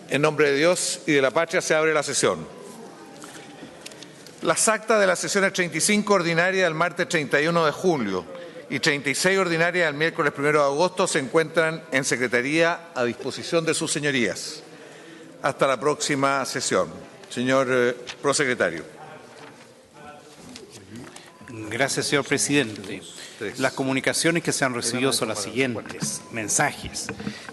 En nombre de Dios y de la patria se abre la sesión. Las actas de las sesiones 35 ordinaria del martes 31 de julio y 36 ordinaria del miércoles 1 de agosto se encuentran en Secretaría a disposición de sus señorías. Hasta la próxima sesión. Señor prosecretario. Gracias, señor presidente. Las comunicaciones que se han recibido son las siguientes. Mensajes.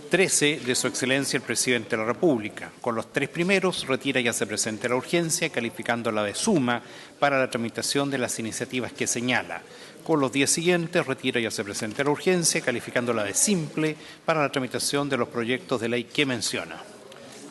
13 de su excelencia el presidente de la República. Con los 3 primeros retira y hace presente la urgencia, calificándola de suma para la tramitación de las iniciativas que señala. Con los 10 siguientes retira y hace presente la urgencia, calificándola de simple para la tramitación de los proyectos de ley que menciona.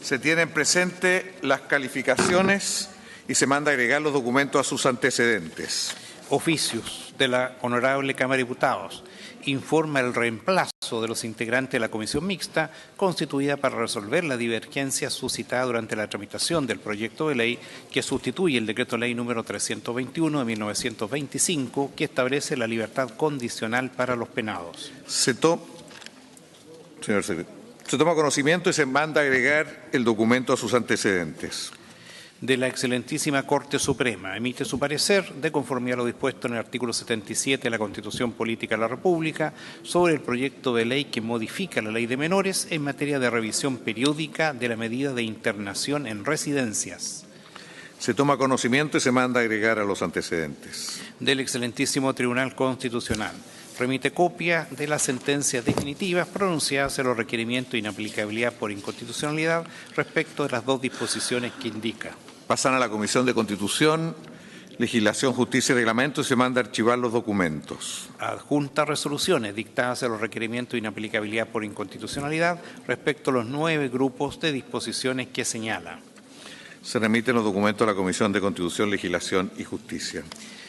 Se tienen presentes las calificaciones y se manda a agregar los documentos a sus antecedentes. Oficios de la Honorable Cámara de Diputados. Informa el reemplazo de los integrantes de la Comisión Mixta constituida para resolver la divergencia suscitada durante la tramitación del proyecto de ley que sustituye el Decreto Ley número 321 de 1925 que establece la libertad condicional para los penados. Se toma conocimiento y se manda a agregar el documento a sus antecedentes. De la Excelentísima Corte Suprema. Emite su parecer de conformidad a lo dispuesto en el artículo 77 de la Constitución Política de la República sobre el proyecto de ley que modifica la Ley de Menores en materia de revisión periódica de la medida de internación en residencias. Se toma conocimiento y se manda a agregar a los antecedentes. Del Excelentísimo Tribunal Constitucional. Remite copia de las sentencias definitivas pronunciadas en los requerimientos de inaplicabilidad por inconstitucionalidad respecto de las 2 disposiciones que indica. Pasan a la Comisión de Constitución, Legislación, Justicia y Reglamento y se manda a archivar los documentos. Adjunta resoluciones dictadas en los requerimientos de inaplicabilidad por inconstitucionalidad respecto a los 9 grupos de disposiciones que señala. Se remiten los documentos a la Comisión de Constitución, Legislación y Justicia.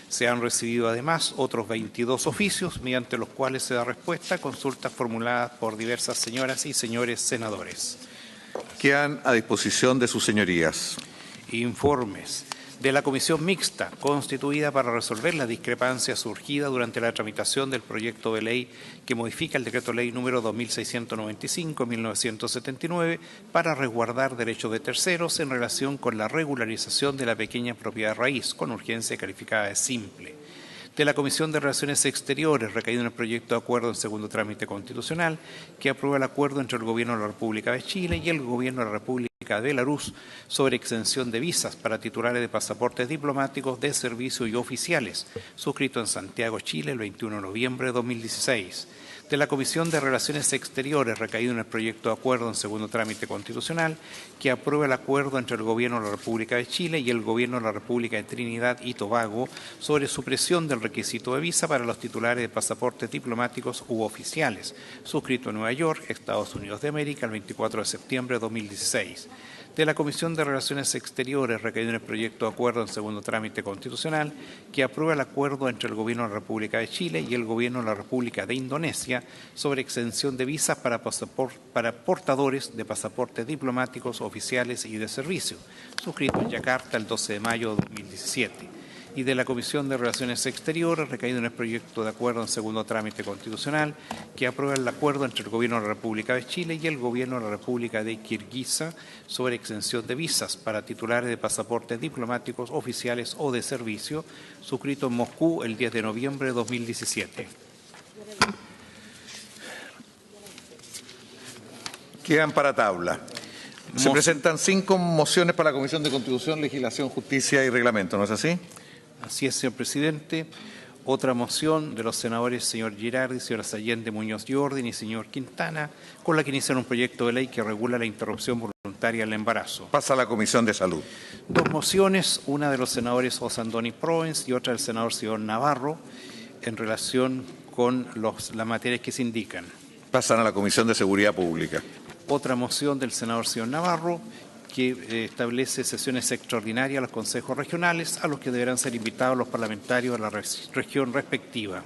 Se han recibido además otros 22 oficios mediante los cuales se da respuesta a consultas formuladas por diversas señoras y señores senadores. Quedan a disposición de sus señorías. Informes de la Comisión Mixta, constituida para resolver la discrepancia surgida durante la tramitación del proyecto de ley que modifica el Decreto Ley número 2695/1979 para resguardar derechos de terceros en relación con la regularización de la pequeña propiedad raíz, con urgencia calificada de simple. De la Comisión de Relaciones Exteriores, recaído en el proyecto de acuerdo en segundo trámite constitucional, que aprueba el acuerdo entre el Gobierno de la República de Chile y el Gobierno de la República de Belarus sobre exención de visas para titulares de pasaportes diplomáticos de servicio y oficiales, suscrito en Santiago, Chile, el 21 de noviembre de 2016. De la Comisión de Relaciones Exteriores, recaído en el proyecto de acuerdo en segundo trámite constitucional, que aprueba el acuerdo entre el Gobierno de la República de Chile y el Gobierno de la República de Trinidad y Tobago sobre supresión del requisito de visa para los titulares de pasaportes diplomáticos u oficiales, suscrito en Nueva York, Estados Unidos de América, el 24 de septiembre de 2016. De la Comisión de Relaciones Exteriores, recaído en el proyecto de acuerdo en segundo trámite constitucional, que aprueba el acuerdo entre el Gobierno de la República de Chile y el Gobierno de la República de Indonesia sobre exención de visas para portadores de pasaportes diplomáticos, oficiales y de servicio, suscrito en Yakarta el 12 de mayo de 2017. Y de la Comisión de Relaciones Exteriores, recaído en el proyecto de acuerdo en segundo trámite constitucional, que aprueba el acuerdo entre el Gobierno de la República de Chile y el Gobierno de la República de Kirguistán sobre exención de visas para titulares de pasaportes diplomáticos, oficiales o de servicio, suscrito en Moscú el 10 de noviembre de 2017. Quedan para tabla. Se presentan 5 mociones para la Comisión de Constitución, Legislación, Justicia y Reglamento, ¿no es así? Así es, señor presidente. Otra moción de los senadores señor Girardi, señora Allende, Muñoz Jordan y señor Quintana, con la que inician un proyecto de ley que regula la interrupción voluntaria del embarazo. Pasa a la Comisión de Salud. 2 mociones, una de los senadores Osandoni Provence y otra del senador señor Navarro, en relación con las materias que se indican. Pasan a la Comisión de Seguridad Pública. Otra moción del senador señor Navarro, que establece sesiones extraordinarias a los consejos regionales, a los que deberán ser invitados los parlamentarios de la región respectiva.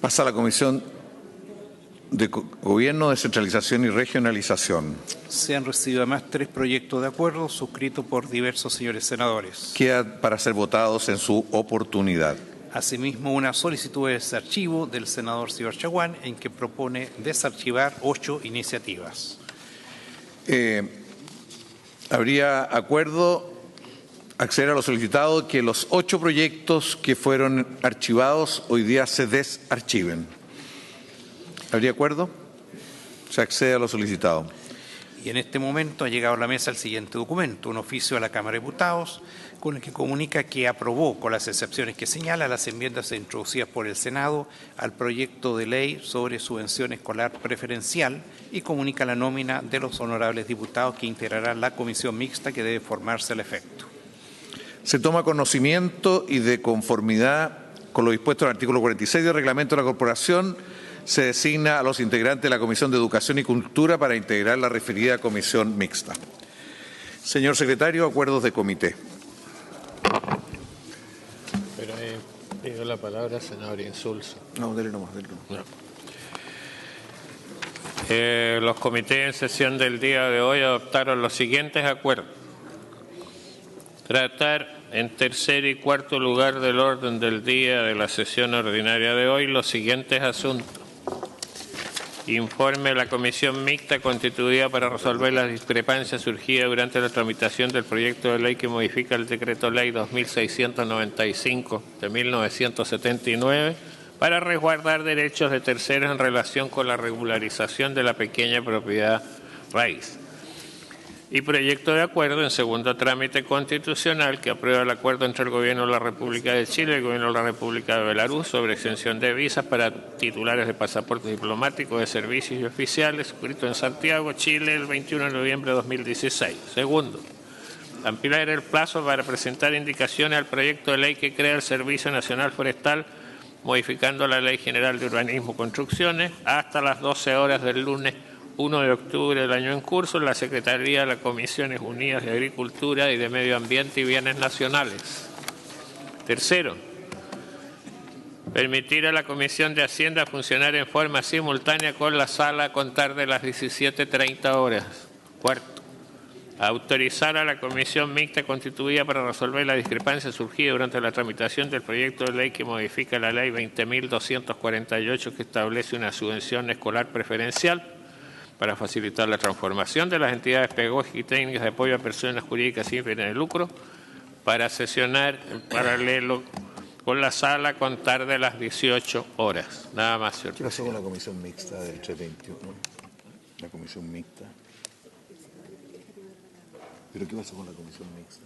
Pasa a la Comisión de Gobierno, Descentralización y Regionalización. Se han recibido además 3 proyectos de acuerdo suscritos por diversos señores senadores. Queda para ser votados en su oportunidad. Asimismo, una solicitud de desarchivo del senador señor Chaguán, en que propone desarchivar 8 iniciativas. Habría acuerdo acceder a lo solicitado que los 8 proyectos que fueron archivados hoy día se desarchiven. ¿Habría acuerdo? Se accede a lo solicitado. Y en este momento ha llegado a la mesa el siguiente documento, un oficio a la Cámara de Diputados, con el que comunica que aprobó, con las excepciones que señala, las enmiendas introducidas por el Senado al proyecto de ley sobre subvención escolar preferencial y comunica la nómina de los honorables diputados que integrarán la comisión mixta que debe formarse al efecto. Se toma conocimiento y de conformidad con lo dispuesto en el artículo 46 del Reglamento de la Corporación, se designa a los integrantes de la Comisión de Educación y Cultura para integrar la referida comisión mixta. Señor secretario, acuerdos de comité. Pero pido la palabra, senador Insulza. No, dele nomás. No. Los comités en sesión del día de hoy adoptaron los siguientes acuerdos. Tratar en tercer y cuarto lugar del orden del día de la sesión ordinaria de hoy los siguientes asuntos. Informe de la comisión mixta constituida para resolver las discrepancias surgidas durante la tramitación del proyecto de ley que modifica el decreto ley 2695 de 1979 para resguardar derechos de terceros en relación con la regularización de la pequeña propiedad raíz. Y proyecto de acuerdo en segundo trámite constitucional que aprueba el acuerdo entre el Gobierno de la República de Chile y el Gobierno de la República de Belarus sobre exención de visas para titulares de pasaportes diplomáticos de servicios y oficiales, suscrito en Santiago, Chile, el 21 de noviembre de 2016. Segundo, ampliar el plazo para presentar indicaciones al proyecto de ley que crea el Servicio Nacional Forestal, modificando la Ley General de Urbanismo y Construcciones, hasta las 12 horas del lunes 1 de octubre del año en curso en la Secretaría de las Comisiones Unidas de Agricultura y de Medio Ambiente y Bienes Nacionales. Tercero, permitir a la Comisión de Hacienda funcionar en forma simultánea con la sala a contar de las 17:30 horas. Cuarto, autorizar a la Comisión Mixta constituida para resolver la discrepancia surgida durante la tramitación del proyecto de ley que modifica la Ley 20.248 que establece una subvención escolar preferencial para facilitar la transformación de las entidades pedagógicas y técnicas de apoyo a personas jurídicas sin fines de lucro, para sesionar en paralelo con la sala a contar de las 18 horas. Nada más, señor. ¿Qué pasó con la comisión mixta del 321? La comisión mixta. ¿Pero qué pasó con la comisión mixta?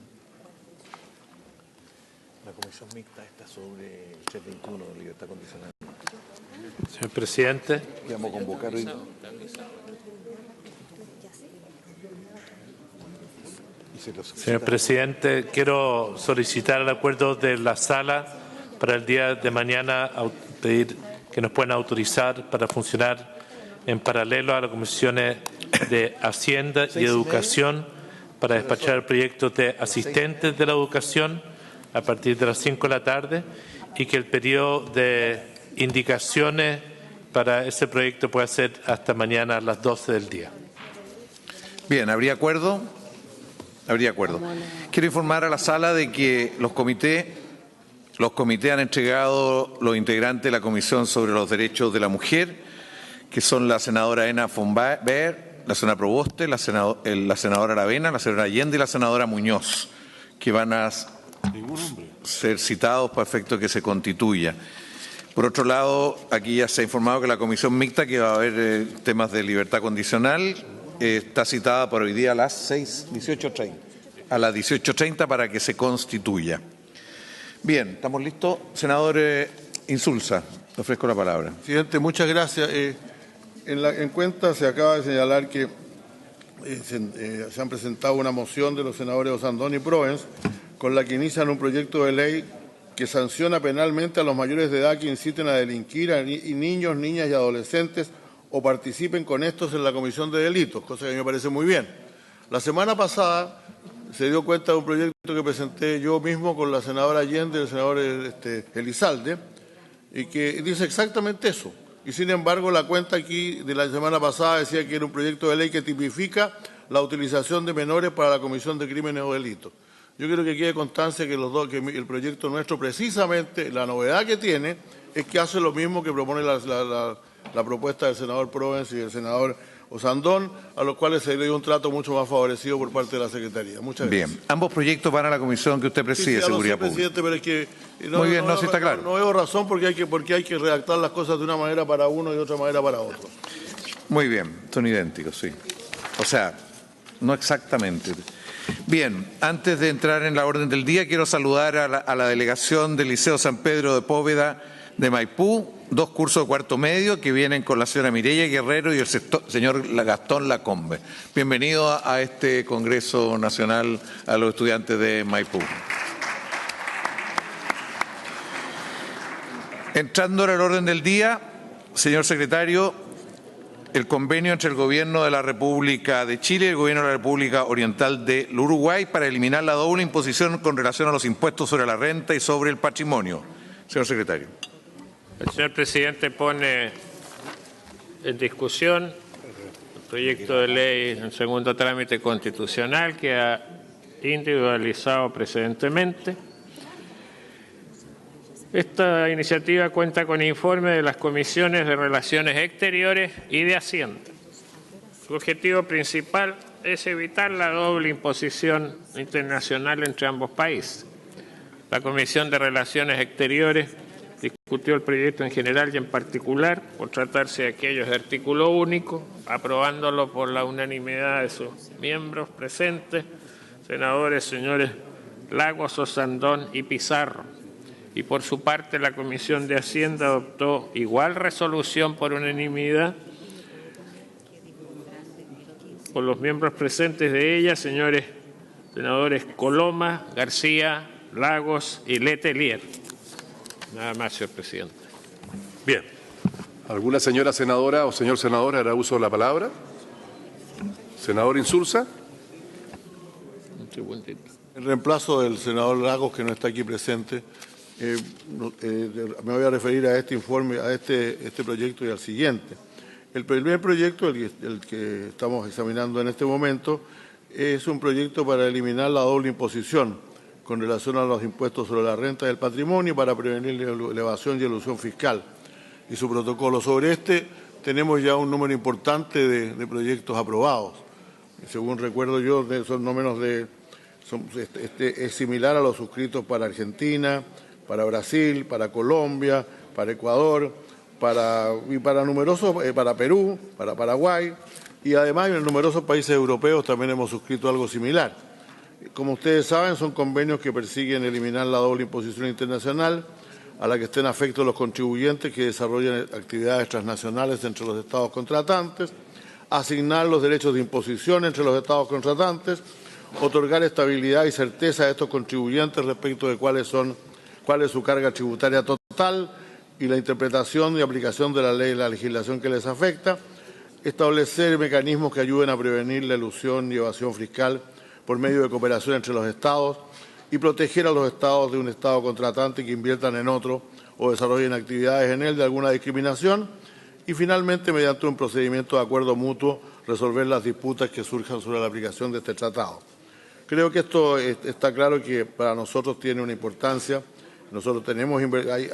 La comisión mixta está sobre el 321 de libertad condicional. Señor presidente. ¿Qué vamos a convocar hoy? Señor presidente, quiero solicitar el acuerdo de la sala para el día de mañana, pedir que nos puedan autorizar para funcionar en paralelo a las comisiones de Hacienda y Educación para despachar proyectos de asistentes de la educación a partir de las 5 de la tarde y que el periodo de indicaciones para ese proyecto pueda ser hasta mañana a las 12 del día. Bien, ¿habría acuerdo? Habría acuerdo. Quiero informar a la sala de que los comités han entregado los integrantes de la Comisión sobre los Derechos de la Mujer, que son la senadora Ena von Baer, la senadora Proboste, la senadora Aravena, la senadora Allende y la senadora Muñoz, que van a ser citados para efecto que se constituya. Por otro lado, aquí ya se ha informado que la Comisión Mixta, que va a haber temas de libertad condicional, está citada para hoy día a las 18:30. A las 18:30 para que se constituya. Bien, ¿estamos listos? Senador Insulza, le ofrezco la palabra. Presidente, muchas gracias. En cuenta se acaba de señalar que se han presentado una moción de los senadores Osandón y Provence con la que inician un proyecto de ley que sanciona penalmente a los mayores de edad que inciten a delinquir a niños, niñas y adolescentes o participen con estos en la comisión de delitos, cosa que a mí me parece muy bien. La semana pasada se dio cuenta de un proyecto que presenté yo mismo con la senadora Allende y el senador Elizalde, y que dice exactamente eso. Y sin embargo, la cuenta aquí de la semana pasada decía que era un proyecto de ley que tipifica la utilización de menores para la comisión de crímenes o delitos. Yo quiero que quede constancia que el proyecto nuestro, precisamente, la novedad que tiene es que hace lo mismo que propone la propuesta del senador Provence y del senador Osandón, a los cuales se le dio un trato mucho más favorecido por parte de la Secretaría. Muchas gracias. Bien, ambos proyectos van a la comisión que usted preside, Sí, Seguridad lo sé, Pública. presidente, pero es que Muy bien, sí está claro. no veo razón porque hay que redactar las cosas de una manera para uno y de otra manera para otro. Muy bien, son idénticos, sí. O sea, no exactamente. Bien, antes de entrar en la orden del día, quiero saludar a la delegación del Liceo San Pedro de Póveda de Maipú, 2 cursos de cuarto medio que vienen con la señora Mireya Guerrero y el señor Gastón Lacombe. Bienvenido a este Congreso Nacional a los estudiantes de Maipú. Entrando en el orden del día, señor secretario, el convenio entre el Gobierno de la República de Chile y el Gobierno de la República Oriental del Uruguay para eliminar la doble imposición con relación a los impuestos sobre la renta y sobre el patrimonio. Señor secretario. El señor presidente pone en discusión el proyecto de ley en segundo trámite constitucional que ha individualizado precedentemente. Esta iniciativa cuenta con informe de las comisiones de Relaciones Exteriores y de Hacienda. Su objetivo principal es evitar la doble imposición internacional entre ambos países. La Comisión de Relaciones Exteriores discutió el proyecto en general y en particular, por tratarse de aquellos de artículo único, aprobándolo por la unanimidad de sus miembros presentes, senadores señores Lagos, Osandón y Pizarro. Y por su parte, la Comisión de Hacienda adoptó igual resolución por unanimidad por los miembros presentes de ella, señores senadores Coloma, García, Lagos y Letelier. Nada más, señor presidente. Bien. ¿Alguna señora senadora o señor senador hará uso de la palabra? Senador Insulza. Un segundito. En reemplazo del senador Lagos, que no está aquí presente, me voy a referir a este informe, a este proyecto y al siguiente. El primer proyecto, el que estamos examinando en este momento, es un proyecto para eliminar la doble imposición con relación a los impuestos sobre la renta y el patrimonio para prevenir la evasión y elusión fiscal y su protocolo. Sobre este tenemos ya un número importante de proyectos aprobados. Según recuerdo yo, son no menos de... es similar a los suscritos para Argentina, para Brasil, para Colombia, para Ecuador, para Perú, para Paraguay y además en numerosos países europeos también hemos suscrito algo similar. Como ustedes saben, son convenios que persiguen eliminar la doble imposición internacional a la que estén afectos los contribuyentes que desarrollan actividades transnacionales entre los estados contratantes, asignar los derechos de imposición entre los estados contratantes, otorgar estabilidad y certeza a estos contribuyentes respecto de cuál es su carga tributaria total y la interpretación y aplicación de la ley y la legislación que les afecta, establecer mecanismos que ayuden a prevenir la elusión y evasión fiscal por medio de cooperación entre los estados y proteger a los estados de un estado contratante que inviertan en otro o desarrollen actividades en él de alguna discriminación y finalmente, mediante un procedimiento de acuerdo mutuo, resolver las disputas que surjan sobre la aplicación de este tratado. Creo que esto está claro que para nosotros tiene una importancia. Nosotros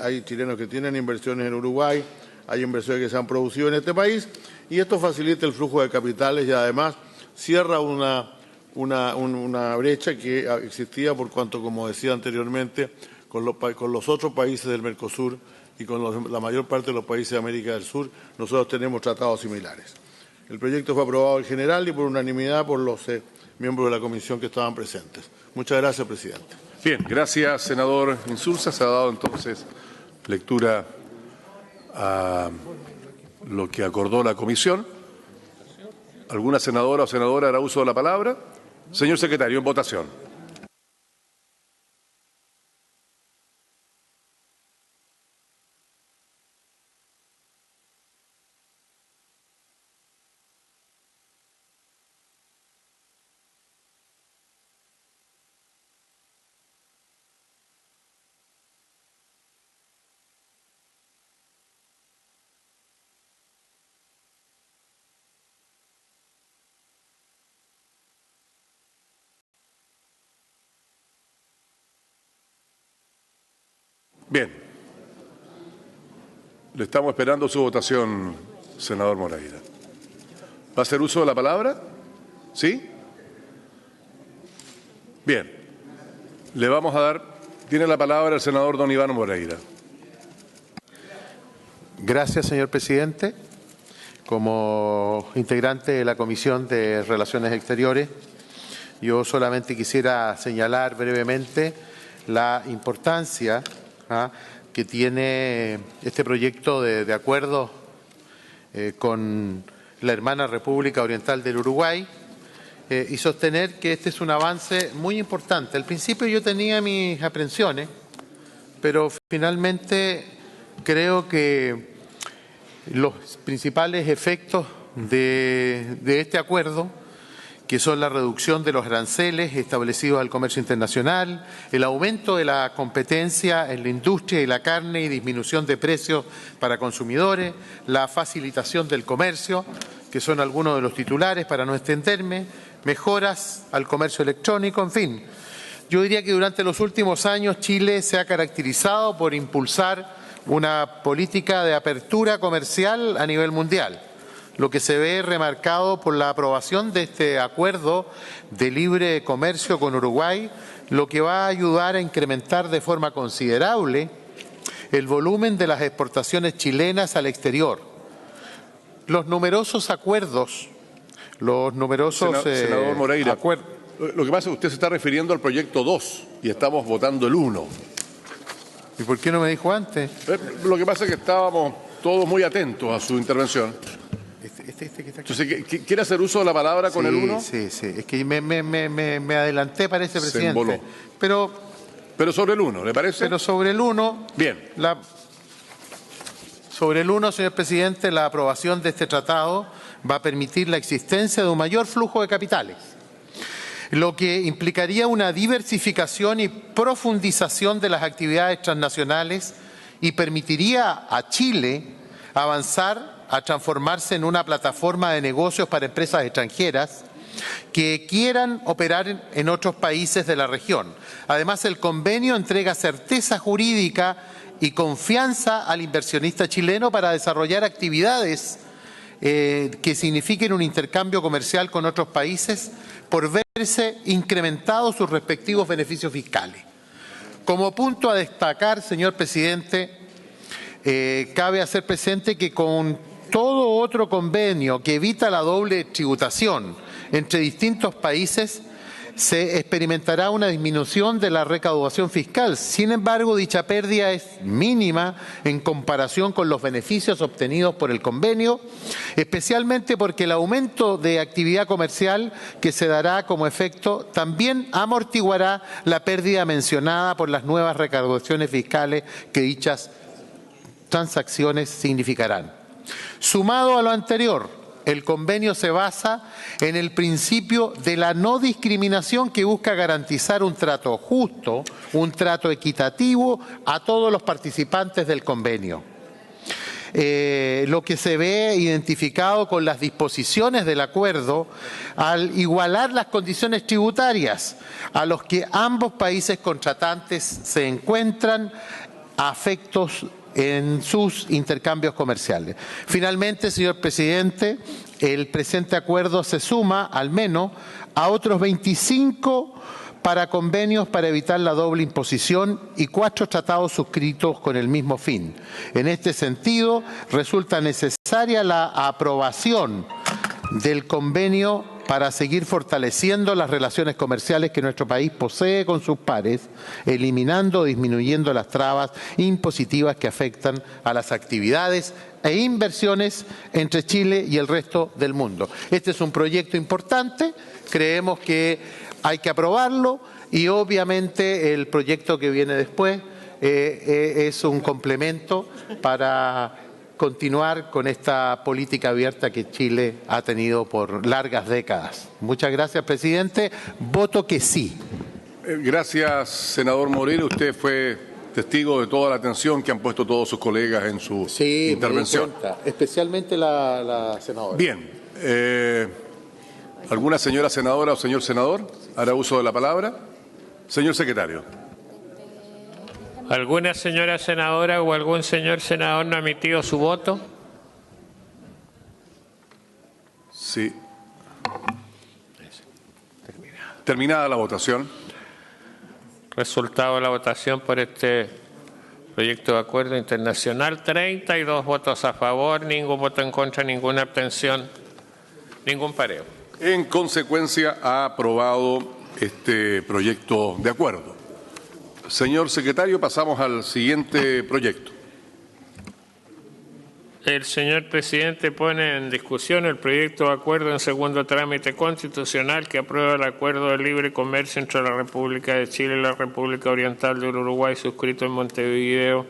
hay chilenos que tienen inversiones en Uruguay, hay inversiones que se han producido en este país y esto facilita el flujo de capitales y además cierra una brecha que existía por cuanto, como decía anteriormente, con los otros países del Mercosur y con la mayor parte de los países de América del Sur, nosotros tenemos tratados similares. El proyecto fue aprobado en general y por unanimidad por los miembros de la comisión que estaban presentes. Muchas gracias, presidente. Bien, gracias, senador Insulza. Se ha dado entonces lectura a lo que acordó la comisión. ¿Alguna senadora o senadora hará uso de la palabra? Señor secretario, en votación. Bien. Le estamos esperando su votación, senador Moreira. ¿Va a hacer uso de la palabra? ¿Sí? Bien. Le vamos a dar, tiene la palabra el senador don Iván Moreira. Gracias, señor presidente. Como integrante de la Comisión de Relaciones Exteriores, yo solamente quisiera señalar brevemente la importancia que tiene este proyecto de acuerdo con la hermana República Oriental del Uruguay y sostener que este es un avance muy importante. Al principio yo tenía mis aprensiones, pero finalmente creo que los principales efectos de este acuerdo, que son la reducción de los aranceles establecidos al comercio internacional, el aumento de la competencia en la industria y la carne y disminución de precios para consumidores, la facilitación del comercio, que son algunos de los titulares para no extenderme, mejoras al comercio electrónico, en fin. Yo diría que durante los últimos años Chile se ha caracterizado por impulsar una política de apertura comercial a nivel mundial, lo que se ve remarcado por la aprobación de este acuerdo de libre comercio con Uruguay, lo que va a ayudar a incrementar de forma considerable el volumen de las exportaciones chilenas al exterior. Los numerosos acuerdos, senador Moreira, acuerdos. Lo que pasa es que usted se está refiriendo al proyecto 2 y estamos votando el 1. ¿Y por qué no me dijo antes? Lo que pasa es que estábamos todos muy atentos a su intervención. Que está aquí. Entonces, ¿quiere hacer uso de la palabra con el 1? Sí. Es que me adelanté, parece, presidente. Se emboló. Pero sobre el 1, ¿le parece? Pero sobre el 1... Bien. Sobre el 1, señor presidente, la aprobación de este tratado va a permitir la existencia de un mayor flujo de capitales, lo que implicaría una diversificación y profundización de las actividades transnacionales y permitiría a Chile avanzar a transformarse en una plataforma de negocios para empresas extranjeras que quieran operar en otros países de la región. Además, el convenio entrega certeza jurídica y confianza al inversionista chileno para desarrollar actividades que signifiquen un intercambio comercial con otros países por verse incrementados sus respectivos beneficios fiscales. Como punto a destacar, señor presidente, cabe hacer presente que con todo otro convenio que evita la doble tributación entre distintos países, se experimentará una disminución de la recaudación fiscal. Sin embargo, dicha pérdida es mínima en comparación con los beneficios obtenidos por el convenio, especialmente porque el aumento de actividad comercial que se dará como efecto también amortiguará la pérdida mencionada por las nuevas recaudaciones fiscales que dichas transacciones significarán. Sumado a lo anterior, el convenio se basa en el principio de la no discriminación que busca garantizar un trato justo, un trato equitativo a todos los participantes del convenio. Lo que se ve identificado con las disposiciones del acuerdo al igualar las condiciones tributarias a los que ambos países contratantes se encuentran afectos en sus intercambios comerciales. Finalmente, señor presidente, el presente acuerdo se suma, al menos, a otros 25 para convenios para evitar la doble imposición y 4 tratados suscritos con el mismo fin. En este sentido, resulta necesaria la aprobación del convenio para seguir fortaleciendo las relaciones comerciales que nuestro país posee con sus pares, eliminando o disminuyendo las trabas impositivas que afectan a las actividades e inversiones entre Chile y el resto del mundo. Este es un proyecto importante, creemos que hay que aprobarlo y obviamente el proyecto que viene después es un complemento para continuar con esta política abierta que Chile ha tenido por largas décadas. Muchas gracias, presidente. Voto que sí. Gracias, senador Moreira. Usted fue testigo de toda la atención que han puesto todos sus colegas en su intervención. Me di cuenta, especialmente la senadora. Bien. ¿Alguna señora senadora o señor senador hará uso de la palabra? Señor secretario. ¿Alguna señora senadora o algún señor senador no ha emitido su voto? Sí. Terminada la votación. Resultado de la votación por este proyecto de acuerdo internacional: 32 votos a favor, ningún voto en contra, ninguna abstención, ningún pareo. En consecuencia, ha aprobado este proyecto de acuerdo. Señor secretario, pasamos al siguiente proyecto. El señor presidente pone en discusión el proyecto de acuerdo en segundo trámite constitucional que aprueba el acuerdo de libre comercio entre la República de Chile y la República Oriental del Uruguay, suscrito en Montevideo,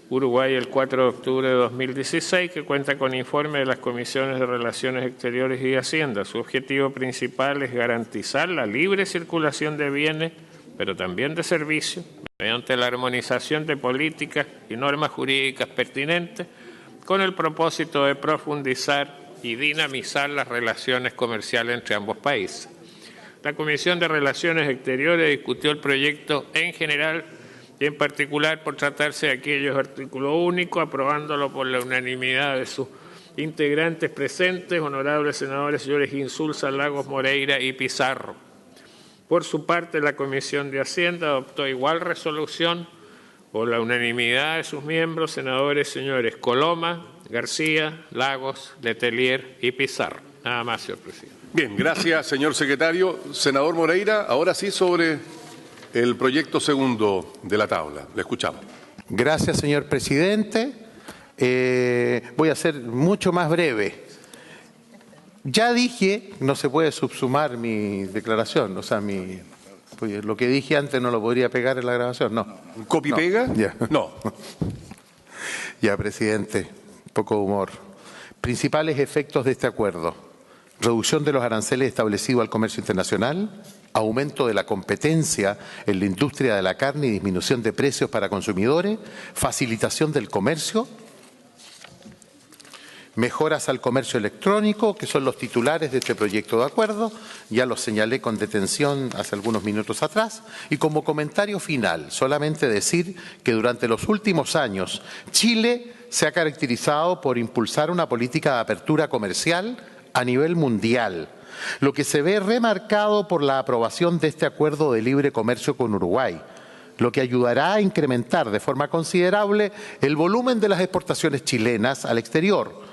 Uruguay, el 4 de octubre de 2016, que cuenta con informe de las Comisiones de Relaciones Exteriores y Hacienda. Su objetivo principal es garantizar la libre circulación de bienes, pero también de servicios, mediante la armonización de políticas y normas jurídicas pertinentes, con el propósito de profundizar y dinamizar las relaciones comerciales entre ambos países. La Comisión de Relaciones Exteriores discutió el proyecto en general y en particular por tratarse de aquellos artículos únicos, aprobándolo por la unanimidad de sus integrantes presentes, honorables senadores señores Insulza, Lagos, Moreira y Pizarro. Por su parte, la Comisión de Hacienda adoptó igual resolución por la unanimidad de sus miembros, senadores señores Coloma, García, Lagos, Letelier y Pizarro. Nada más, señor presidente. Bien, gracias, señor secretario. Senador Moreira, ahora sí sobre el proyecto segundo de la tabla. Le escuchamos. Gracias, señor presidente. Voy a ser mucho más breve. Ya dije, no se puede subsumar mi declaración, o sea, pues lo que dije antes no lo podría pegar en la grabación, no. ¿Copy pega? Ya. No. Ya, presidente, poco humor. Principales efectos de este acuerdo: reducción de los aranceles establecidos al comercio internacional, aumento de la competencia en la industria de la carne y disminución de precios para consumidores, facilitación del comercio, mejoras al comercio electrónico, que son los titulares de este proyecto de acuerdo, ya los señalé con detención hace algunos minutos atrás, y como comentario final, solamente decir que durante los últimos años Chile se ha caracterizado por impulsar una política de apertura comercial a nivel mundial, lo que se ve remarcado por la aprobación de este acuerdo de libre comercio con Uruguay, lo que ayudará a incrementar de forma considerable el volumen de las exportaciones chilenas al exterior.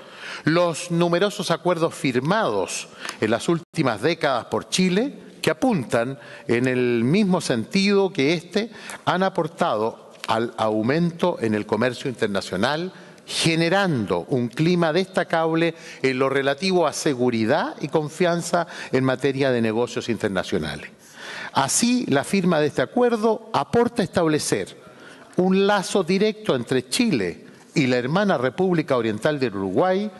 Los numerosos acuerdos firmados en las últimas décadas por Chile, que apuntan en el mismo sentido que este, han aportado al aumento en el comercio internacional, generando un clima destacable en lo relativo a seguridad y confianza en materia de negocios internacionales. Así, la firma de este acuerdo aporta a establecer un lazo directo entre Chile y la hermana República Oriental del Uruguay,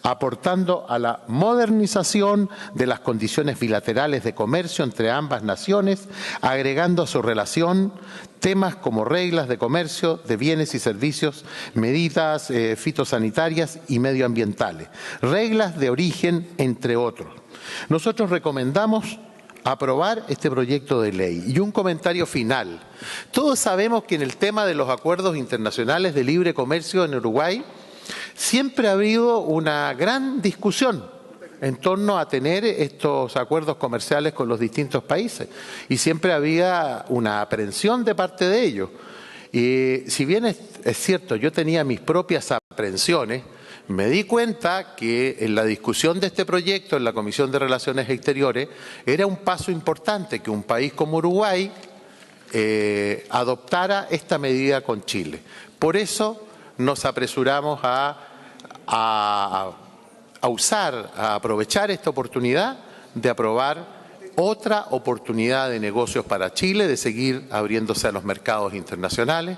aportando a la modernización de las condiciones bilaterales de comercio entre ambas naciones, agregando a su relación temas como reglas de comercio de bienes y servicios, medidas fitosanitarias y medioambientales, reglas de origen, entre otros. Nosotros recomendamos aprobar este proyecto de ley. Y un comentario final. Todos sabemos que en el tema de los acuerdos internacionales de libre comercio en Uruguay siempre ha habido una gran discusión en torno a tener estos acuerdos comerciales con los distintos países y siempre había una aprehensión de parte de ellos. Y si bien es cierto, yo tenía mis propias aprehensiones, me di cuenta que en la discusión de este proyecto en la Comisión de Relaciones Exteriores era un paso importante que un país como Uruguay adoptara esta medida con Chile. Por eso nos apresuramos a aprovechar esta oportunidad de aprobar otra oportunidad de negocios para Chile, de seguir abriéndose a los mercados internacionales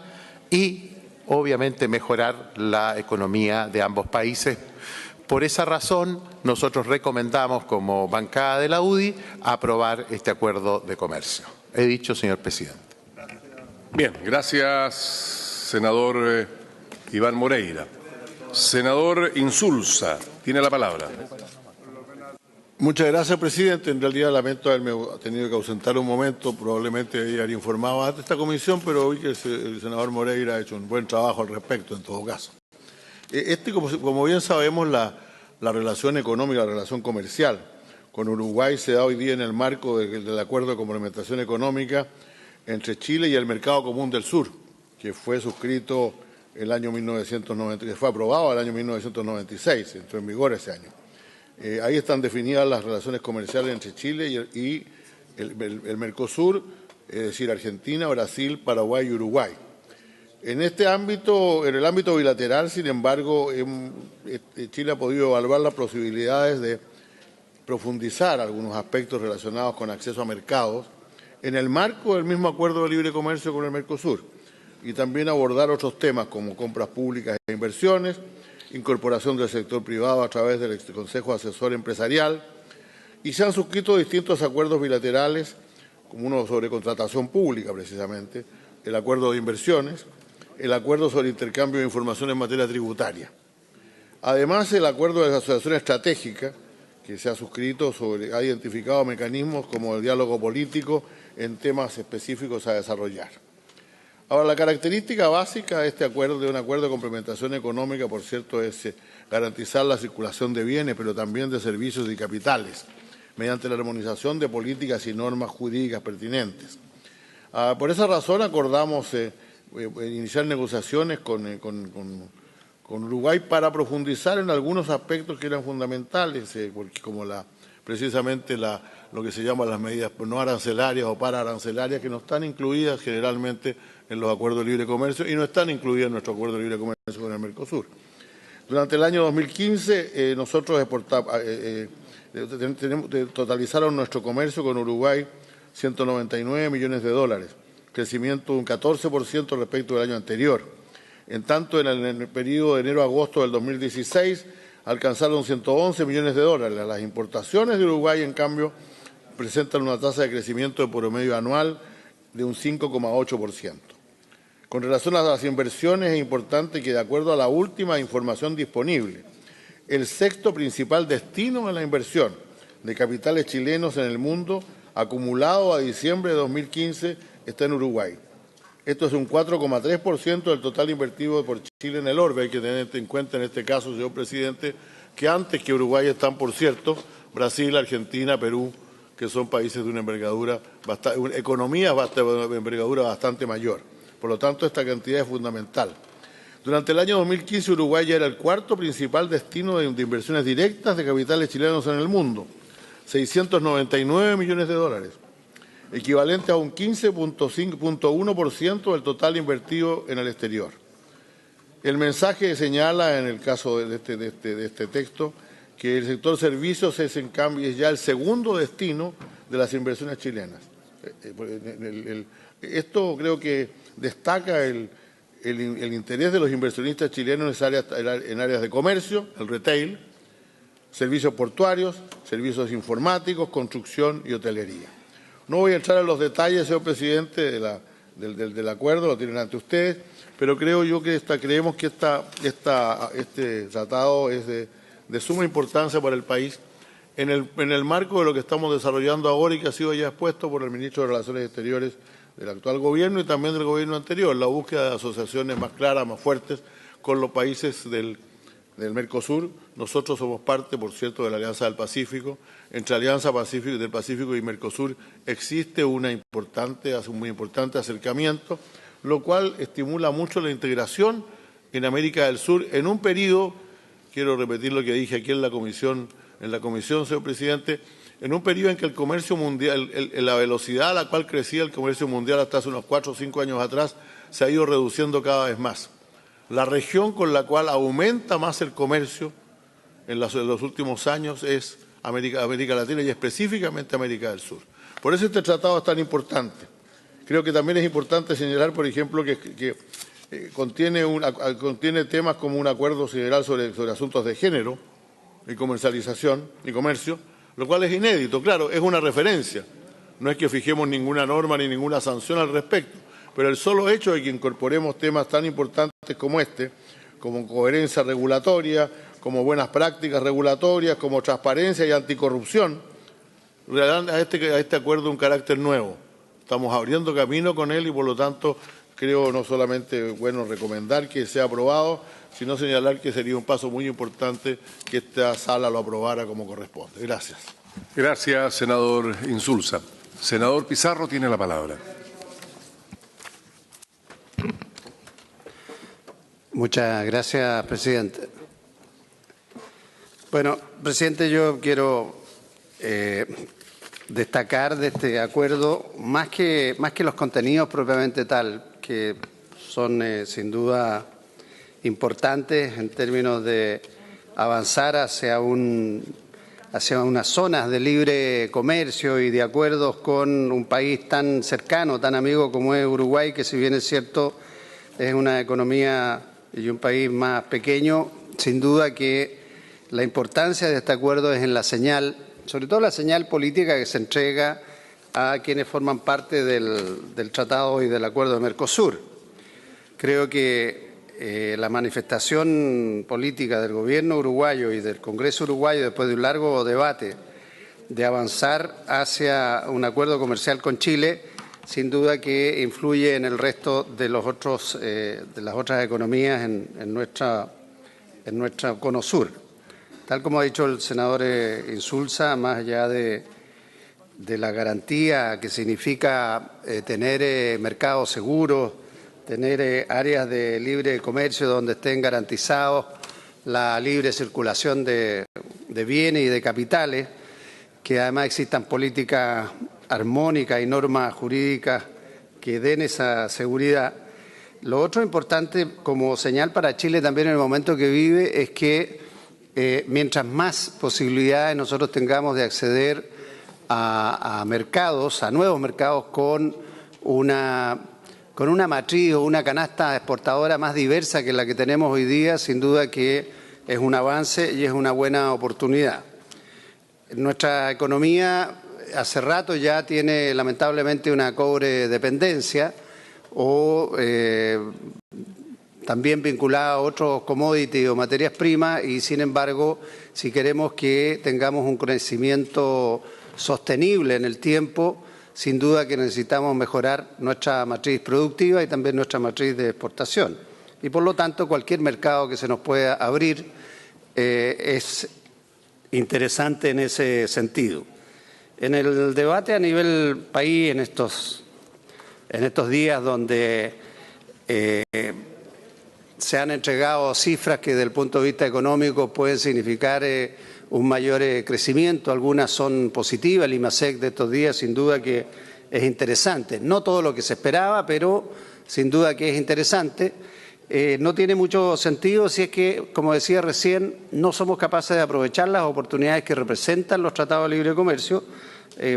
y obviamente mejorar la economía de ambos países. Por esa razón, nosotros recomendamos como bancada de la UDI aprobar este acuerdo de comercio. He dicho, señor presidente. Bien, gracias, senador Iván Moreira. Senador Insulza, tiene la palabra. Muchas gracias, presidente. En realidad lamento haberme tenido que ausentar un momento, probablemente haber informado a esta comisión, pero vi que el senador Moreira ha hecho un buen trabajo al respecto en todo caso. Como bien sabemos, la la relación económica, la relación comercial con Uruguay se da hoy día en el marco del Acuerdo de Complementación Económica entre Chile y el Mercado Común del Sur, que fue suscrito el año 1990, que fue aprobado el año 1996, entró en vigor ese año. Ahí están definidas las relaciones comerciales entre Chile y el Mercosur, es decir, Argentina, Brasil, Paraguay y Uruguay. En este ámbito, en el ámbito bilateral, sin embargo, Chile ha podido evaluar las posibilidades de profundizar algunos aspectos relacionados con acceso a mercados en el marco del mismo acuerdo de libre comercio con el Mercosur y también abordar otros temas como compras públicas e inversiones, incorporación del sector privado a través del Consejo Asesor Empresarial, y se han suscrito distintos acuerdos bilaterales, como uno sobre contratación pública precisamente, el acuerdo de inversiones, el acuerdo sobre intercambio de información en materia tributaria. Además, el acuerdo de asociación estratégica que se ha suscrito ha identificado mecanismos como el diálogo político en temas específicos a desarrollar. Ahora, la característica básica de este acuerdo, de un acuerdo de complementación económica, por cierto, es garantizar la circulación de bienes, pero también de servicios y capitales, mediante la armonización de políticas y normas jurídicas pertinentes. Por esa razón acordamos iniciar negociaciones con Uruguay para profundizar en algunos aspectos que eran fundamentales, como precisamente lo que se llama las medidas no arancelarias o pararancelarias, que no están incluidas generalmente en los acuerdos de libre comercio y no están incluidas en nuestro acuerdo de libre comercio con el Mercosur. Durante el año 2015 nosotros totalizaron nuestro comercio con Uruguay 199 millones de dólares, crecimiento de un 14% respecto del año anterior. En tanto, en el periodo de enero a agosto del 2016 alcanzaron 111 millones de dólares. Las importaciones de Uruguay, en cambio, presentan una tasa de crecimiento de promedio anual de un 5,8%. Con relación a las inversiones, es importante que, de acuerdo a la última información disponible, el sexto principal destino de la inversión de capitales chilenos en el mundo, acumulado a diciembre de 2015, está en Uruguay. Esto es un 4,3% del total invertido por Chile en el orbe. Hay que tener en cuenta en este caso, señor presidente, que antes que Uruguay están, por cierto, Brasil, Argentina, Perú, que son países de una envergadura, economías de envergadura bastante mayor. Por lo tanto, esta cantidad es fundamental. Durante el año 2015, Uruguay ya era el cuarto principal destino de inversiones directas de capitales chilenos en el mundo, 699 millones de dólares, equivalente a un 15,1% del total invertido en el exterior. El mensaje señala, en el caso de este texto, que el sector servicios es, en cambio, ya el segundo destino de las inversiones chilenas. Esto creo que destaca el interés de los inversionistas chilenos en áreas de comercio, el retail, servicios portuarios, servicios informáticos, construcción y hotelería. No voy a entrar en los detalles, señor presidente, del acuerdo, lo tienen ante ustedes, pero creemos que este tratado es de suma importancia para el país en el marco de lo que estamos desarrollando ahora y que ha sido ya expuesto por el ministro de Relaciones Exteriores del actual gobierno y también del gobierno anterior, la búsqueda de asociaciones más claras, más fuertes con los países del Mercosur. Nosotros somos parte, por cierto, de la Alianza del Pacífico. Entre Alianza del Pacífico y Mercosur existe un muy importante acercamiento, lo cual estimula mucho la integración en América del Sur en un periodo, quiero repetir lo que dije aquí en la comisión, señor presidente, en un periodo en que el comercio mundial, la velocidad a la cual crecía el comercio mundial hasta hace unos 4 o 5 años atrás, se ha ido reduciendo cada vez más. La región con la cual aumenta más el comercio en los últimos años es América Latina y específicamente América del Sur. Por eso este tratado es tan importante. Creo que también es importante señalar, por ejemplo, que contiene temas como un acuerdo general sobre asuntos de género y comercialización y comercio, lo cual es inédito. Claro, es una referencia. No es que fijemos ninguna norma ni ninguna sanción al respecto, pero el solo hecho de que incorporemos temas tan importantes como como coherencia regulatoria, como buenas prácticas regulatorias, como transparencia y anticorrupción, le dan a este acuerdo un carácter nuevo. Estamos abriendo camino con él y, por lo tanto, creo no solamente bueno recomendar que sea aprobado, sino señalar que sería un paso muy importante que esta sala lo aprobara como corresponde. Gracias. Gracias, senador Insulza. Senador Pizarro tiene la palabra. Muchas gracias, presidente. Bueno, presidente, yo quiero destacar de este acuerdo, más que los contenidos propiamente tal, que son sin duda importantes en términos de avanzar hacia unas zonas de libre comercio y de acuerdos con un país tan cercano, tan amigo como es Uruguay, que si bien es cierto es una economía y un país más pequeño, sin duda que la importancia de este acuerdo es en la señal, sobre todo la señal política que se entrega a quienes forman parte del tratado y del acuerdo de Mercosur. Creo que la manifestación política del gobierno uruguayo y del Congreso uruguayo, después de un largo debate de avanzar hacia un acuerdo comercial con Chile, sin duda que influye en el resto de las otras economías en nuestra cono sur. Tal como ha dicho el senador Insulza, más allá de la garantía que significa tener mercados seguros, tener áreas de libre comercio donde estén garantizados la libre circulación de bienes y de capitales, que además existan políticas armónicas y normas jurídicas que den esa seguridad. Lo otro importante como señal para Chile también en el momento que vive es que mientras más posibilidades nosotros tengamos de acceder a mercados, a nuevos mercados con una matriz o una canasta exportadora más diversa que la que tenemos hoy día, sin duda que es un avance y es una buena oportunidad. Nuestra economía hace rato ya tiene lamentablemente una cobredependencia o también vinculada a otros commodities o materias primas y, sin embargo, si queremos que tengamos un crecimiento sostenible en el tiempo, sin duda que necesitamos mejorar nuestra matriz productiva y también nuestra matriz de exportación. Y, por lo tanto, cualquier mercado que se nos pueda abrir es interesante en ese sentido. En el debate a nivel país, en estos días donde se han entregado cifras que desde el punto de vista económico pueden significar un mayor crecimiento, algunas son positivas, el IMASEC de estos días sin duda que es interesante, no todo lo que se esperaba, pero sin duda que es interesante. No tiene mucho sentido si es que, como decía recién, no somos capaces de aprovechar las oportunidades que representan los tratados de libre comercio,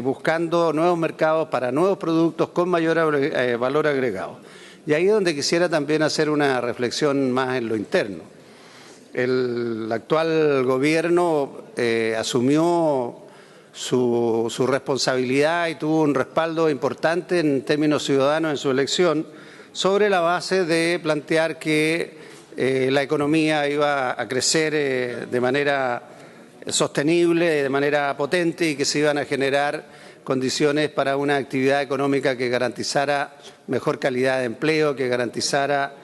buscando nuevos mercados para nuevos productos con mayor valor agregado. Y ahí es donde quisiera también hacer una reflexión más en lo interno. El actual gobierno asumió su responsabilidad y tuvo un respaldo importante en términos ciudadanos en su elección sobre la base de plantear que la economía iba a crecer de manera sostenible, de manera potente y que se iban a generar condiciones para una actividad económica que garantizara mejor calidad de empleo, que garantizara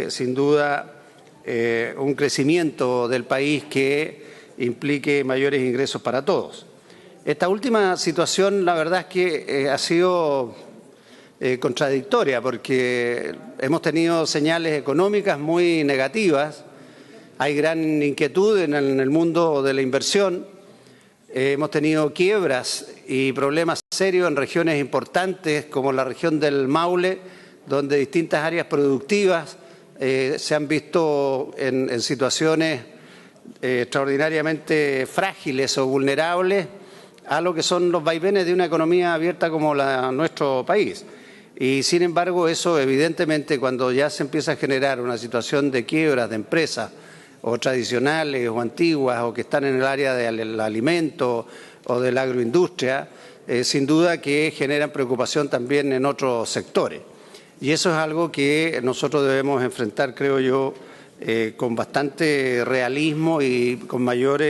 sin duda un crecimiento del país que implique mayores ingresos para todos. Esta última situación, la verdad es que ha sido contradictoria porque hemos tenido señales económicas muy negativas, hay gran inquietud en el mundo de la inversión, hemos tenido quiebras y problemas serios en regiones importantes como la región del Maule, donde distintas áreas productivas se han visto en situaciones extraordinariamente frágiles o vulnerables a lo que son los vaivenes de una economía abierta como nuestro país. Y sin embargo eso evidentemente cuando ya se empieza a generar una situación de quiebras de empresas o tradicionales o antiguas o que están en el área del alimento o de la agroindustria, sin duda que generan preocupación también en otros sectores. Y eso es algo que nosotros debemos enfrentar, creo yo, con bastante realismo y con mayor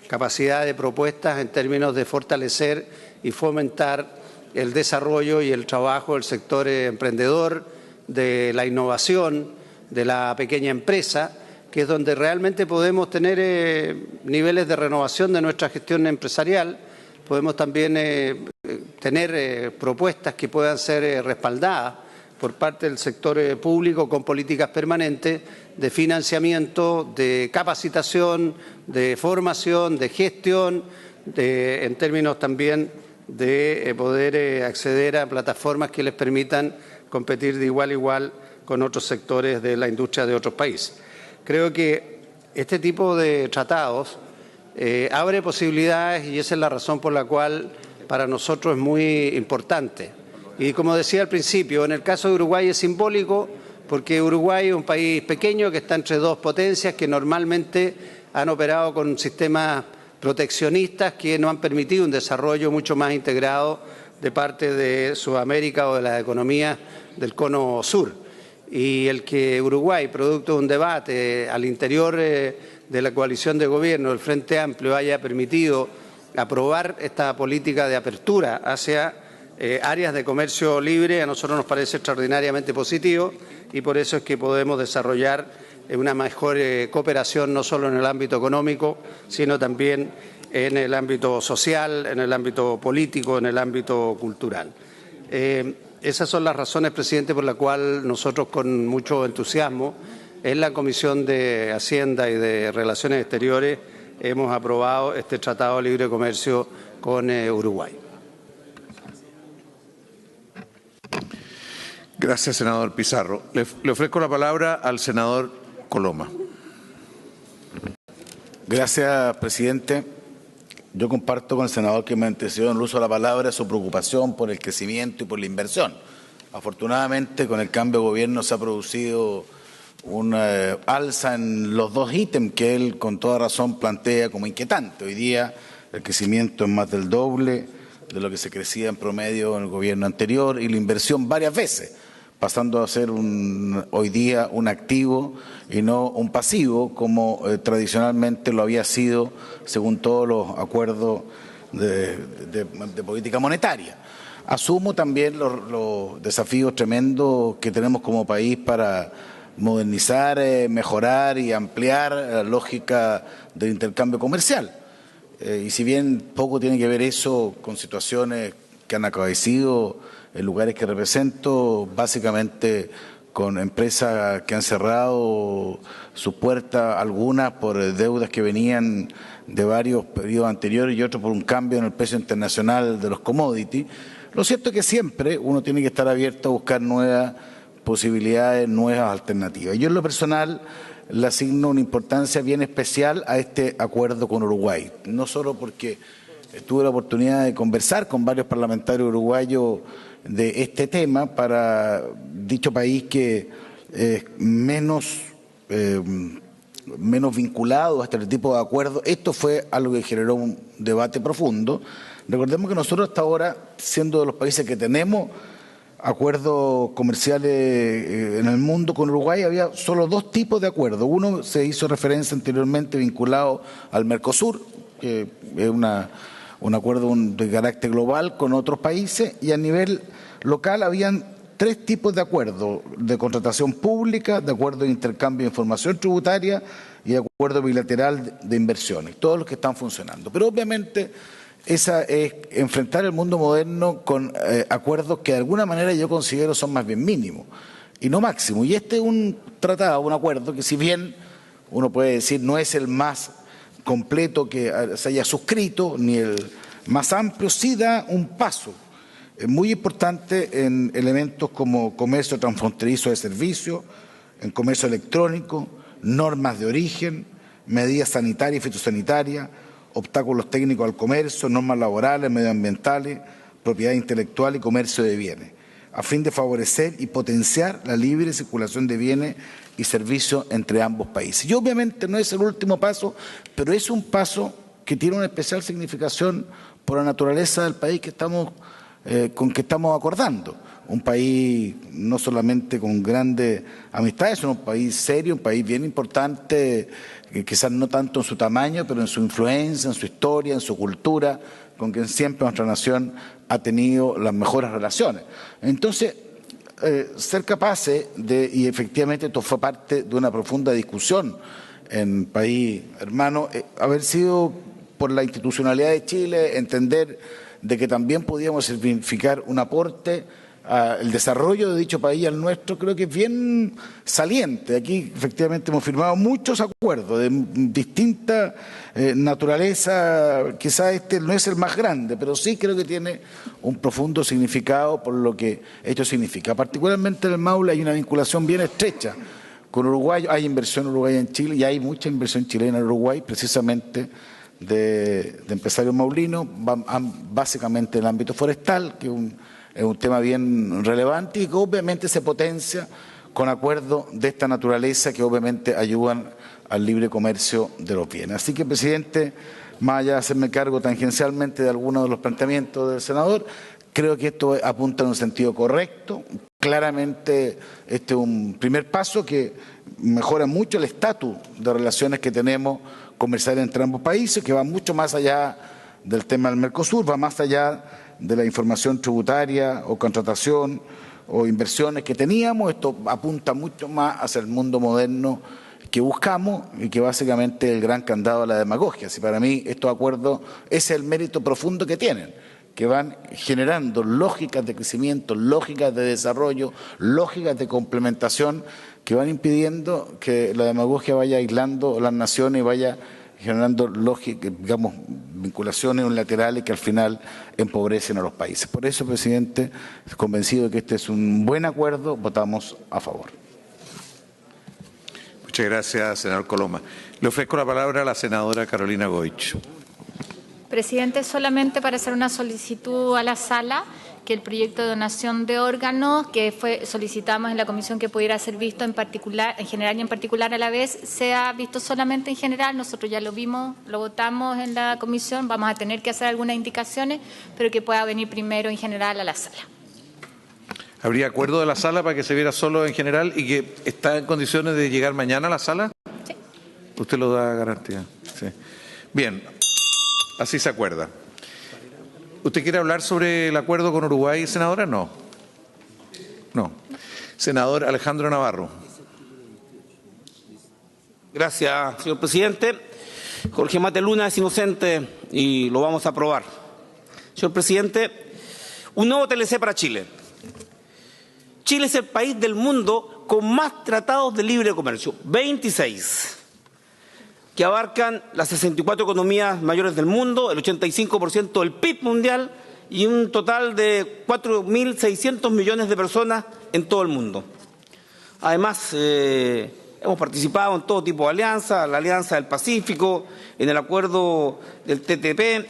capacidad de propuestas en términos de fortalecer y fomentar el desarrollo y el trabajo del sector emprendedor, de la innovación, de la pequeña empresa, que es donde realmente podemos tener niveles de renovación de nuestra gestión empresarial, podemos también tener propuestas que puedan ser respaldadas por parte del sector público con políticas permanentes de financiamiento, de capacitación, de formación, de gestión, en términos también de poder acceder a plataformas que les permitan competir de igual a igual con otros sectores de la industria de otros países. Creo que este tipo de tratados abre posibilidades y esa es la razón por la cual para nosotros es muy importante. Y como decía al principio, en el caso de Uruguay es simbólico porque Uruguay es un país pequeño que está entre dos potencias que normalmente han operado con sistemas proteccionistas que no han permitido un desarrollo mucho más integrado de parte de Sudamérica o de las economías del cono sur. Y el que Uruguay, producto de un debate al interior de la coalición de gobierno, el Frente Amplio, haya permitido aprobar esta política de apertura hacia áreas de comercio libre, a nosotros nos parece extraordinariamente positivo y por eso es que podemos desarrollar una mejor cooperación no solo en el ámbito económico, sino también en el ámbito social, en el ámbito político, en el ámbito cultural. Esas son las razones, presidente, por las cuales nosotros con mucho entusiasmo en la Comisión de Hacienda y de Relaciones Exteriores hemos aprobado este Tratado de Libre Comercio con Uruguay. Gracias, senador Pizarro. Le ofrezco la palabra al senador Coloma. Gracias, presidente. Yo comparto con el senador que me antecedió en el uso de la palabra su preocupación por el crecimiento y por la inversión. Afortunadamente, con el cambio de gobierno se ha producido una alza en los dos ítems que él con toda razón plantea como inquietante. Hoy día el crecimiento es más del doble de lo que se crecía en promedio en el gobierno anterior y la inversión varias veces, pasando a ser hoy día un activo y no un pasivo como tradicionalmente lo había sido según todos los acuerdos de política monetaria. Asumo también los desafíos tremendos que tenemos como país para modernizar, mejorar y ampliar la lógica del intercambio comercial. Y si bien poco tiene que ver eso con situaciones que han acaecido en lugares que represento, básicamente con empresas que han cerrado sus puertas, algunas por deudas que venían de varios periodos anteriores y otros por un cambio en el precio internacional de los commodities. Lo cierto es que siempre uno tiene que estar abierto a buscar nuevas posibilidades, nuevas alternativas. Yo en lo personal le asigno una importancia bien especial a este acuerdo con Uruguay, no solo porque tuve la oportunidad de conversar con varios parlamentarios uruguayos de este tema para dicho país que es menos vinculado a este tipo de acuerdos. Esto fue algo que generó un debate profundo. Recordemos que nosotros hasta ahora, siendo de los países que tenemos acuerdos comerciales en el mundo con Uruguay, había solo dos tipos de acuerdos. Uno se hizo referencia anteriormente vinculado al Mercosur, que es un acuerdo de carácter global con otros países, y a nivel local habían tres tipos de acuerdos: de contratación pública, de acuerdo de intercambio de información tributaria y de acuerdo bilateral de inversiones, todos los que están funcionando. Pero obviamente esa es enfrentar el mundo moderno con acuerdos que de alguna manera yo considero son más bien mínimos y no máximos. Y este es un tratado, un acuerdo que, si bien uno puede decir no es el más completo que se haya suscrito, ni el más amplio, sí da un paso muy importante en elementos como comercio transfronterizo de servicios, en comercio electrónico, normas de origen, medidas sanitarias y fitosanitarias, obstáculos técnicos al comercio, normas laborales, medioambientales, propiedad intelectual y comercio de bienes, a fin de favorecer y potenciar la libre circulación de bienes y servicios entre ambos países. Y obviamente no es el último paso, pero es un paso que tiene una especial significación por la naturaleza del país con que estamos acordando. Un país no solamente con grandes amistades, sino un país serio, un país bien importante, quizás no tanto en su tamaño, pero en su influencia, en su historia, en su cultura, con quien siempre nuestra nación ha tenido las mejores relaciones. Entonces, ser capaces de, y efectivamente esto fue parte de una profunda discusión en país hermano, haber sido por la institucionalidad de Chile, entender de que también podíamos significar un aporte al desarrollo de dicho país y al nuestro, creo que es bien saliente. Aquí efectivamente hemos firmado muchos acuerdos de distinta naturaleza, quizás este no es el más grande, pero sí creo que tiene un profundo significado por lo que esto significa. Particularmente en el Maule hay una vinculación bien estrecha con Uruguay, hay inversión uruguaya en Chile y hay mucha inversión chilena en Uruguay, precisamente de empresarios maulinos, básicamente en el ámbito forestal, que es un tema bien relevante y que obviamente se potencia con acuerdos de esta naturaleza que obviamente ayudan al libre comercio de los bienes. Así que, presidente, más allá de hacerme cargo tangencialmente de algunos de los planteamientos del senador, creo que esto apunta en un sentido correcto. Claramente este es un primer paso que mejora mucho el estatus de relaciones que tenemos comerciales entre ambos países, que va mucho más allá del tema del Mercosur, va más allá de la información tributaria o contratación o inversiones que teníamos. Esto apunta mucho más hacia el mundo moderno que buscamos y que básicamente es el gran candado a la demagogia. Si para mí estos acuerdos, ese es el mérito profundo que tienen, que van generando lógicas de crecimiento, lógicas de desarrollo, lógicas de complementación que van impidiendo que la demagogia vaya aislando las naciones y vaya generando digamos, vinculaciones unilaterales que al final empobrecen a los países. Por eso, presidente, convencido de que este es un buen acuerdo, votamos a favor. Muchas gracias, senador Coloma. Le ofrezco la palabra a la senadora Carolina Goich. Presidente, solamente para hacer una solicitud a la sala, que el proyecto de donación de órganos que solicitamos en la comisión que pudiera ser visto en general y en particular a la vez, sea visto solamente en general. Nosotros ya lo vimos, lo votamos en la comisión, vamos a tener que hacer algunas indicaciones, pero que pueda venir primero en general a la sala. ¿Habría acuerdo de la sala para que se viera solo en general y que está en condiciones de llegar mañana a la sala? Sí. ¿Usted lo da garantía? Sí. Bien, así se acuerda. ¿Usted quiere hablar sobre el acuerdo con Uruguay, senadora? No. No. Senador Alejandro Navarro. Gracias, señor presidente. Jorge Mate Luna es inocente y lo vamos a aprobar. Señor presidente, un nuevo TLC para Chile. Chile es el país del mundo con más tratados de libre comercio, 26, que abarcan las 64 economías mayores del mundo, el 85% del PIB mundial y un total de 4.600 millones de personas en todo el mundo. Además, hemos participado en todo tipo de alianzas, la Alianza del Pacífico, en el acuerdo del TTP.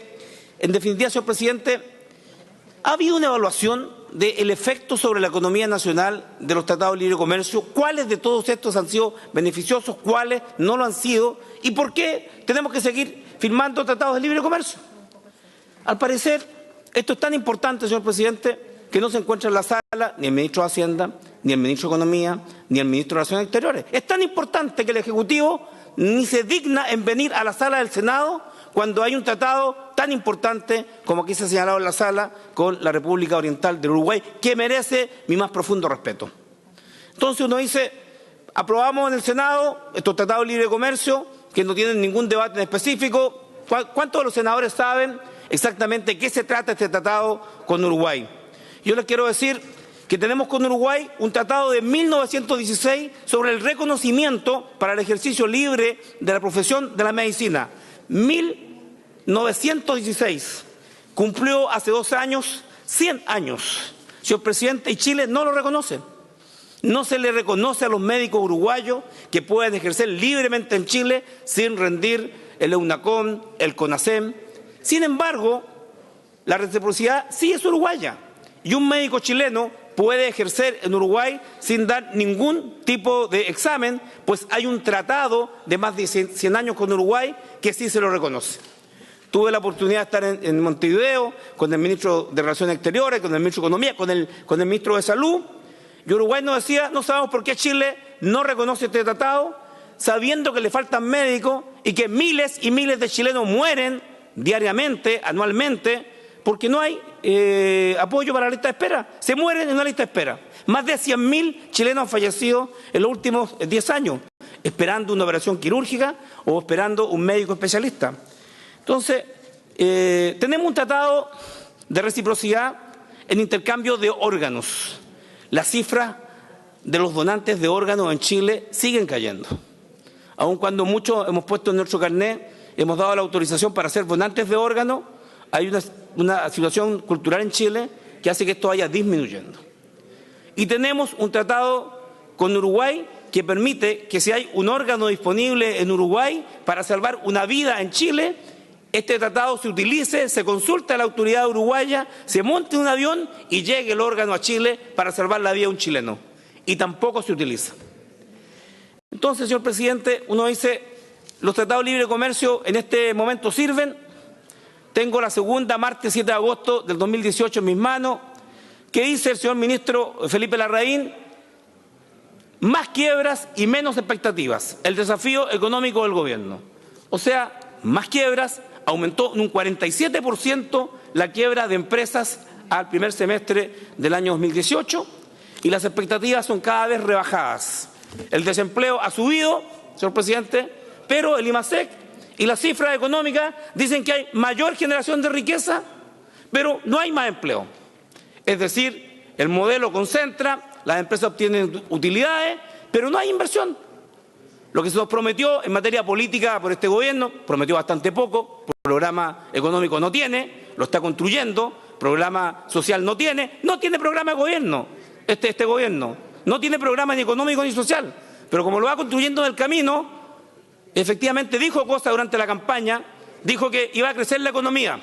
En definitiva, señor presidente, ¿ha habido una evaluación del efecto sobre la economía nacional de los tratados de libre comercio? ¿Cuáles de todos estos han sido beneficiosos? ¿Cuáles no lo han sido? ¿Y por qué tenemos que seguir firmando tratados de libre comercio? Al parecer, esto es tan importante, señor presidente, que no se encuentra en la sala ni el ministro de Hacienda, ni el ministro de Economía, ni el ministro de Relaciones Exteriores. Es tan importante que el Ejecutivo ni se digna en venir a la sala del Senado cuando hay un tratado tan importante como aquí se ha señalado en la sala con la República Oriental del Uruguay, que merece mi más profundo respeto. Entonces uno dice, aprobamos en el Senado estos tratados de libre comercio que no tienen ningún debate en específico. ¿Cuántos de los senadores saben exactamente qué se trata este tratado con Uruguay? Yo les quiero decir que tenemos con Uruguay un tratado de 1916 sobre el reconocimiento para el ejercicio libre de la profesión de la medicina. 1916. Cumplió hace 12 años 100 años. Señor presidente, y Chile no lo reconoce. No se le reconoce a los médicos uruguayos que pueden ejercer libremente en Chile sin rendir el EUNACOM, el CONASEM. Sin embargo, la reciprocidad sí es uruguaya. Y un médico chileno puede ejercer en Uruguay sin dar ningún tipo de examen, pues hay un tratado de más de 100 años con Uruguay que sí se lo reconoce. Tuve la oportunidad de estar en Montevideo con el ministro de Relaciones Exteriores, con el ministro de Economía, con el ministro de Salud. Y Uruguay nos decía, no sabemos por qué Chile no reconoce este tratado, sabiendo que le faltan médicos y que miles y miles de chilenos mueren diariamente, anualmente, porque no hay apoyo para la lista de espera. Se mueren en una lista de espera. Más de 100.000 chilenos han fallecido en los últimos 10 años, esperando una operación quirúrgica o esperando un médico especialista. Entonces, tenemos un tratado de reciprocidad en intercambio de órganos. Las cifras de los donantes de órganos en Chile siguen cayendo. Aun cuando muchos hemos puesto en nuestro carnet, hemos dado la autorización para ser donantes de órganos, hay una situación cultural en Chile que hace que esto vaya disminuyendo. Y tenemos un tratado con Uruguay que permite que si hay un órgano disponible en Uruguay para salvar una vida en Chile, este tratado se utilice, se consulta a la autoridad uruguaya, se monte un avión y llegue el órgano a Chile para salvar la vida de un chileno. Y tampoco se utiliza. Entonces, señor presidente, uno dice, los tratados de libre comercio en este momento sirven. Tengo la segunda, martes 7 de agosto del 2018 en mis manos, que dice el señor ministro Felipe Larraín, más quiebras y menos expectativas, el desafío económico del gobierno. O sea, más quiebras, aumentó en un 47% la quiebra de empresas al primer semestre del año 2018 y las expectativas son cada vez rebajadas. El desempleo ha subido, señor presidente, pero el IMASEC y las cifras económicas dicen que hay mayor generación de riqueza, pero no hay más empleo. Es decir, el modelo concentra, las empresas obtienen utilidades, pero no hay inversión. Lo que se nos prometió en materia política por este gobierno, prometió bastante poco, programa económico no tiene, lo está construyendo, programa social no tiene programa de gobierno, este gobierno, no tiene programa ni económico ni social, pero como lo va construyendo en el camino, efectivamente dijo cosas durante la campaña, dijo que iba a crecer la economía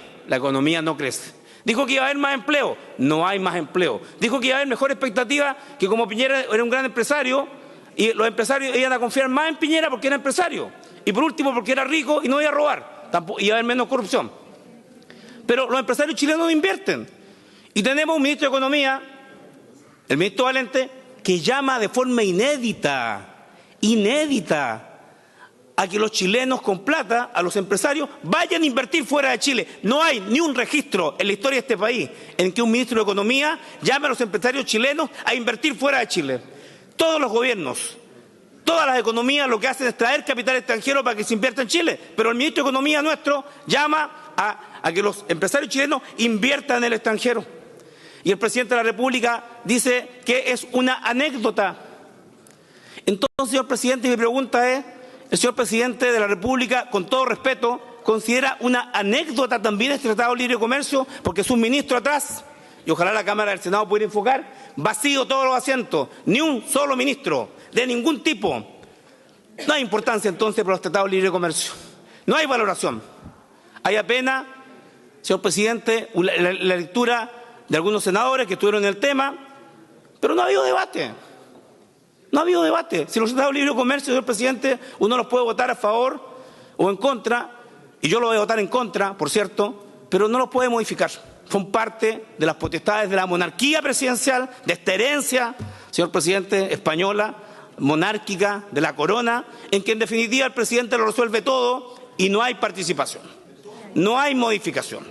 no crece. Dijo que iba a haber más empleo, no hay más empleo. Dijo que iba a haber mejor expectativa, que como Piñera era un gran empresario, y los empresarios iban a confiar más en Piñera porque era empresario. Y por último, porque era rico y no iba a robar, tampoco iba a haber menos corrupción. Pero los empresarios chilenos no invierten. Y tenemos un ministro de Economía, el ministro Valente, que llama de forma inédita, a que los chilenos con plata, a los empresarios, vayan a invertir fuera de Chile. No hay ni un registro en la historia de este país en que un ministro de Economía llame a los empresarios chilenos a invertir fuera de Chile. Todos los gobiernos, todas las economías lo que hacen es traer capital extranjero para que se invierta en Chile, pero el ministro de Economía nuestro llama a que los empresarios chilenos inviertan en el extranjero. Y el presidente de la República dice que es una anécdota. Entonces, señor presidente, mi pregunta es, el señor presidente de la República, con todo respeto, ¿considera una anécdota también este Tratado de Libre Comercio? Porque es un ministro atrás, y ojalá la Cámara del Senado pudiera enfocar, vacío todos los asientos, ni un solo ministro, de ningún tipo. No hay importancia entonces para los Tratados de Libre Comercio. No hay valoración. Hay apenas, señor presidente, la lectura de algunos senadores que estuvieron en el tema, pero no ha habido debate. No ha habido debate. Si los tratados de libre comercio, señor presidente, uno los puede votar a favor o en contra, y yo lo voy a votar en contra, por cierto, pero no los puede modificar. Son parte de las potestades de la monarquía presidencial, de esta herencia, señor presidente, española, monárquica, de la corona, en que en definitiva el presidente lo resuelve todo y no hay participación, no hay modificación.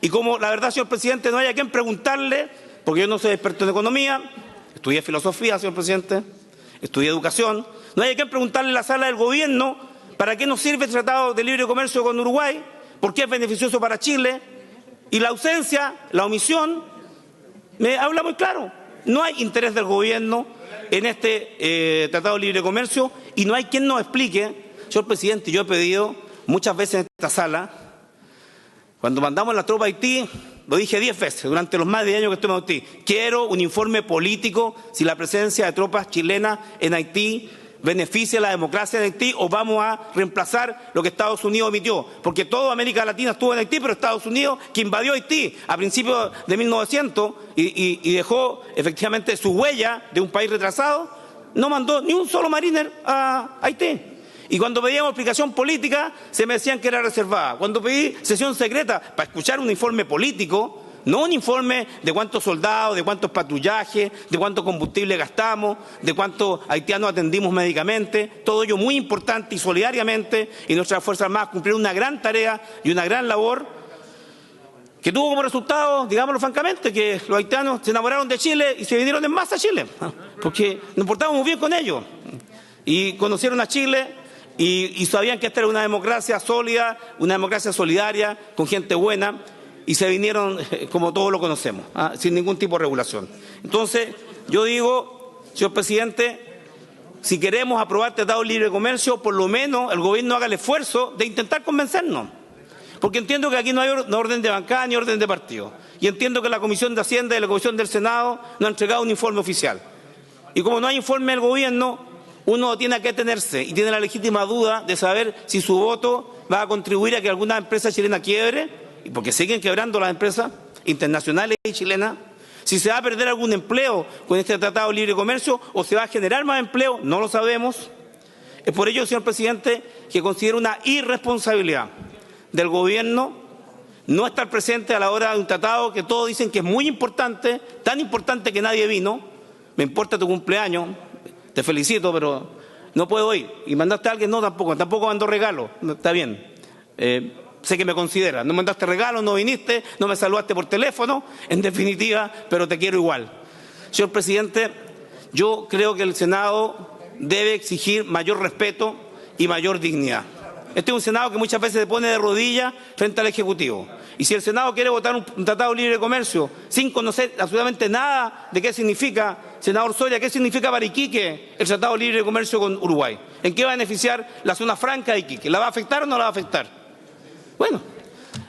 Y como la verdad, señor presidente, no hay a quien preguntarle, porque yo no soy experto en economía, estudié filosofía, señor presidente, estudié educación, no hay a quien preguntarle en la sala del gobierno para qué nos sirve el Tratado de Libre Comercio con Uruguay, por qué es beneficioso para Chile, y la ausencia, la omisión, me habla muy claro. No hay interés del gobierno en este Tratado de Libre Comercio y no hay quien nos explique. Señor presidente, yo he pedido muchas veces en esta sala, cuando mandamos la tropa a Haití, lo dije 10 veces durante los más de 10 años que estuve en Haití, quiero un informe político si la presencia de tropas chilenas en Haití beneficia a la democracia de Haití o vamos a reemplazar lo que Estados Unidos omitió. Porque toda América Latina estuvo en Haití, pero Estados Unidos, que invadió Haití a principios de 1900 y dejó efectivamente su huella de un país retrasado, no mandó ni un solo mariner a Haití. Y cuando pedíamos explicación política, se me decían que era reservada. Cuando pedí sesión secreta para escuchar un informe político, no un informe de cuántos soldados, de cuántos patrullajes, de cuánto combustible gastamos, de cuántos haitianos atendimos médicamente, todo ello muy importante y solidariamente, y nuestras Fuerzas Armadas cumplieron una gran tarea y una gran labor, que tuvo como resultado, digámoslo francamente, que los haitianos se enamoraron de Chile y se vinieron en masa a Chile, porque nos portamos muy bien con ellos. Y conocieron a Chile y sabían que esta era una democracia sólida, una democracia solidaria, con gente buena, y se vinieron como todos lo conocemos, sin ningún tipo de regulación. Entonces, yo digo, señor presidente, si queremos aprobar Tratado de Libre Comercio, por lo menos el gobierno haga el esfuerzo de intentar convencernos. Porque entiendo que aquí no hay orden de bancada ni orden de partido. Y entiendo que la Comisión de Hacienda y la Comisión del Senado no han entregado un informe oficial. Y como no hay informe del gobierno, uno tiene que tenerse y tiene la legítima duda de saber si su voto va a contribuir a que alguna empresa chilena quiebre, porque siguen quebrando las empresas internacionales y chilenas. Si se va a perder algún empleo con este Tratado de Libre Comercio o se va a generar más empleo, no lo sabemos. Es por ello, señor presidente, que considero una irresponsabilidad del gobierno no estar presente a la hora de un tratado que todos dicen que es muy importante, tan importante que nadie vino. Me importa tu cumpleaños, te felicito, pero no puedo ir. ¿Y mandaste a alguien? No, tampoco mandó regalo. No, está bien. Sé que me consideras. No mandaste regalo, no viniste, no me saludaste por teléfono, en definitiva, pero te quiero igual. Señor presidente, yo creo que el Senado debe exigir mayor respeto y mayor dignidad. Este es un Senado que muchas veces se pone de rodillas frente al Ejecutivo. Y si el Senado quiere votar un Tratado de Libre Comercio sin conocer absolutamente nada de qué significa, senador Soria, qué significa para Iquique el Tratado de Libre Comercio con Uruguay, ¿en qué va a beneficiar la zona franca de Iquique? ¿La va a afectar o no la va a afectar? Bueno,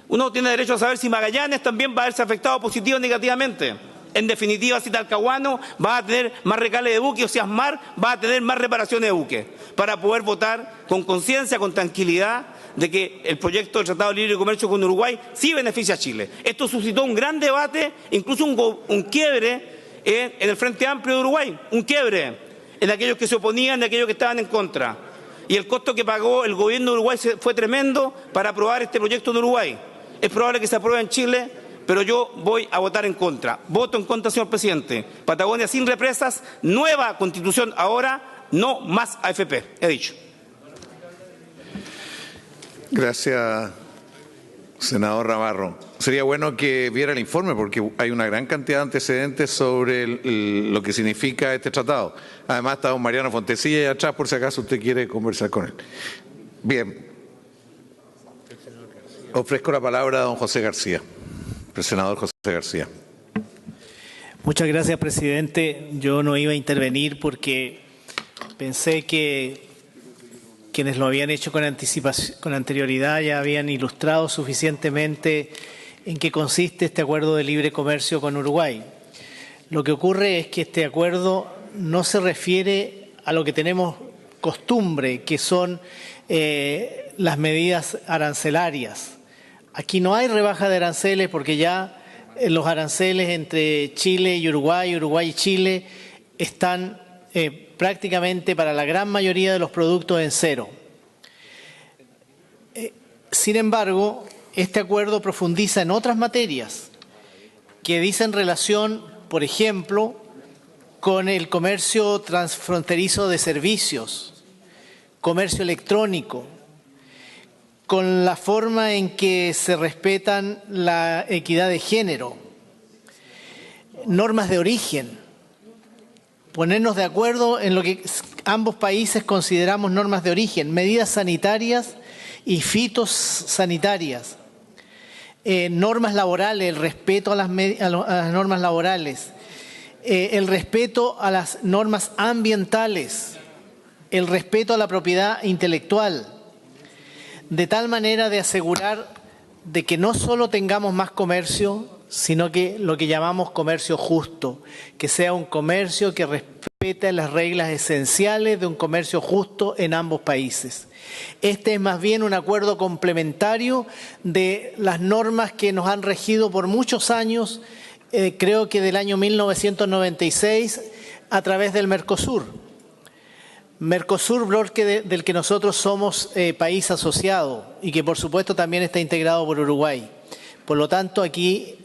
uno tiene derecho a saber si Magallanes también va a verse afectado positivo o negativamente. En definitiva, si Talcahuano va a tener más recales de buque o si Asmar va a tener más reparaciones de buque, para poder votar con conciencia, con tranquilidad, de que el proyecto del Tratado de Libre Comercio con Uruguay sí beneficia a Chile. Esto suscitó un gran debate, incluso un quiebre en el Frente Amplio de Uruguay, un quiebre en aquellos que se oponían, en aquellos que estaban en contra. Y el costo que pagó el gobierno de Uruguay fue tremendo para aprobar este proyecto en Uruguay. Es probable que se apruebe en Chile, pero yo voy a votar en contra. Voto en contra, señor presidente. Patagonia sin represas, nueva constitución ahora, no más AFP. He dicho. Gracias, senador Navarro. Sería bueno que viera el informe porque hay una gran cantidad de antecedentes sobre lo que significa este tratado. Además está don Mariano Fontecilla ahí atrás por si acaso usted quiere conversar con él. Bien. Ofrezco la palabra a don José García. El senador José García. Muchas gracias, presidente. Yo no iba a intervenir porque pensé que quienes lo habían hecho con anterioridad ya habían ilustrado suficientemente en qué consiste este acuerdo de libre comercio con Uruguay. Lo que ocurre es que este acuerdo no se refiere a lo que tenemos costumbre, que son las medidas arancelarias. Aquí no hay rebaja de aranceles porque ya los aranceles entre Chile y Uruguay, Uruguay y Chile están prácticamente para la gran mayoría de los productos en cero. Sin embargo, este acuerdo profundiza en otras materias que dicen relación, por ejemplo, con el comercio transfronterizo de servicios, comercio electrónico, con la forma en que se respetan la equidad de género, normas de origen, ponernos de acuerdo en lo que ambos países consideramos normas de origen, medidas sanitarias y fitosanitarias, normas laborales, el respeto a las normas laborales, el respeto a las normas ambientales, el respeto a la propiedad intelectual, de tal manera de asegurar de que no solo tengamos más comercio, sino que lo que llamamos comercio justo, que sea un comercio que respete las reglas esenciales de un comercio justo en ambos países. Este es más bien un acuerdo complementario de las normas que nos han regido por muchos años, creo que del año 1996, a través del Mercosur. Mercosur, bloque del que nosotros somos país asociado y que por supuesto también está integrado por Uruguay. Por lo tanto, aquí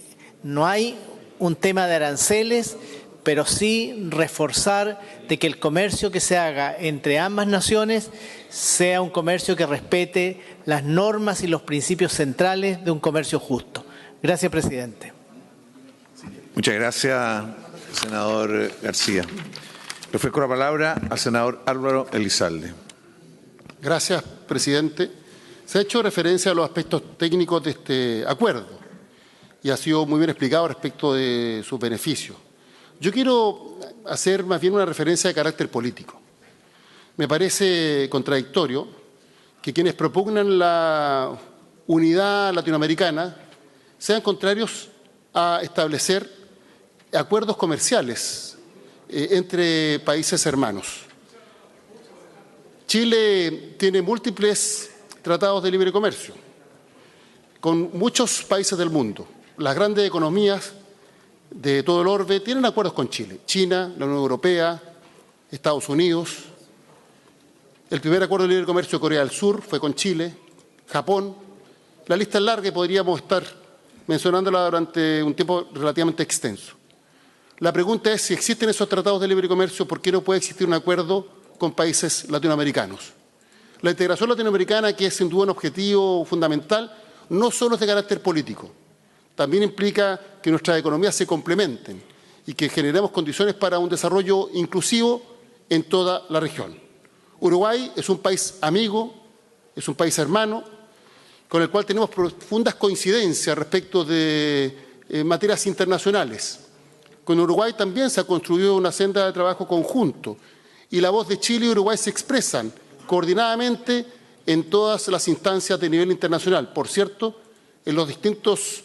no hay un tema de aranceles, pero sí reforzar de que el comercio que se haga entre ambas naciones sea un comercio que respete las normas y los principios centrales de un comercio justo. Gracias, presidente. Muchas gracias, senador García. Le ofrezco la palabra al senador Álvaro Elizalde. Gracias, presidente. Se ha hecho referencia a los aspectos técnicos de este acuerdo y ha sido muy bien explicado respecto de sus beneficios. Yo quiero hacer más bien una referencia de carácter político. Me parece contradictorio que quienes propugnan la unidad latinoamericana sean contrarios a establecer acuerdos comerciales entre países hermanos. Chile tiene múltiples tratados de libre comercio con muchos países del mundo. Las grandes economías de todo el orbe tienen acuerdos con Chile. China, la Unión Europea, Estados Unidos. El primer acuerdo de libre comercio de Corea del Sur fue con Chile, Japón. La lista es larga y podríamos estar mencionándola durante un tiempo relativamente extenso. La pregunta es, si existen esos tratados de libre comercio, ¿por qué no puede existir un acuerdo con países latinoamericanos? La integración latinoamericana, que es sin duda un objetivo fundamental, no solo es de carácter político, también implica que nuestras economías se complementen y que generemos condiciones para un desarrollo inclusivo en toda la región. Uruguay es un país amigo, es un país hermano, con el cual tenemos profundas coincidencias respecto de materias internacionales. Con Uruguay también se ha construido una senda de trabajo conjunto y la voz de Chile y Uruguay se expresan coordinadamente en todas las instancias de nivel internacional. Por cierto, en los distintos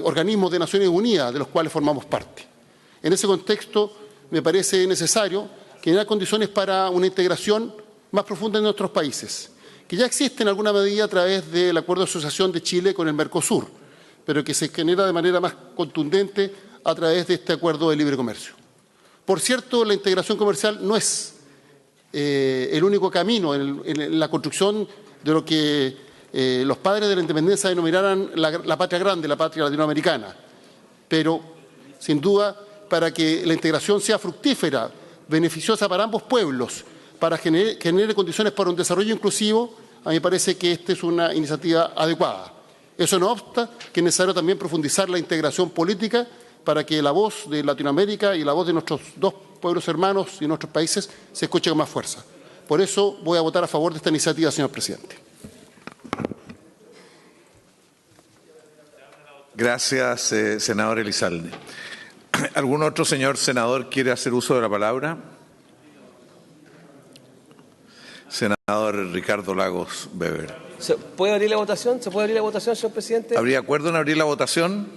organismos de Naciones Unidas de los cuales formamos parte. En ese contexto, me parece necesario generar condiciones para una integración más profunda en nuestros países, que ya existe en alguna medida a través del Acuerdo de Asociación de Chile con el Mercosur, pero que se genera de manera más contundente a través de este acuerdo de libre comercio. Por cierto, la integración comercial no es el único camino en la construcción de lo que los padres de la independencia denominaran la patria grande, la patria latinoamericana. Pero, sin duda, para que la integración sea fructífera, beneficiosa para ambos pueblos, para genere condiciones para un desarrollo inclusivo, a mí me parece que esta es una iniciativa adecuada. Eso no obsta que es necesario también profundizar la integración política para que la voz de Latinoamérica y la voz de nuestros dos pueblos hermanos y nuestros países se escuche con más fuerza. Por eso voy a votar a favor de esta iniciativa, señor presidente. Gracias, senador Elizalde. ¿Algún otro señor senador quiere hacer uso de la palabra? Senador Ricardo Lagos Weber. ¿Se puede abrir la votación? ¿Se puede abrir la votación, señor presidente? ¿Habría acuerdo en abrir la votación?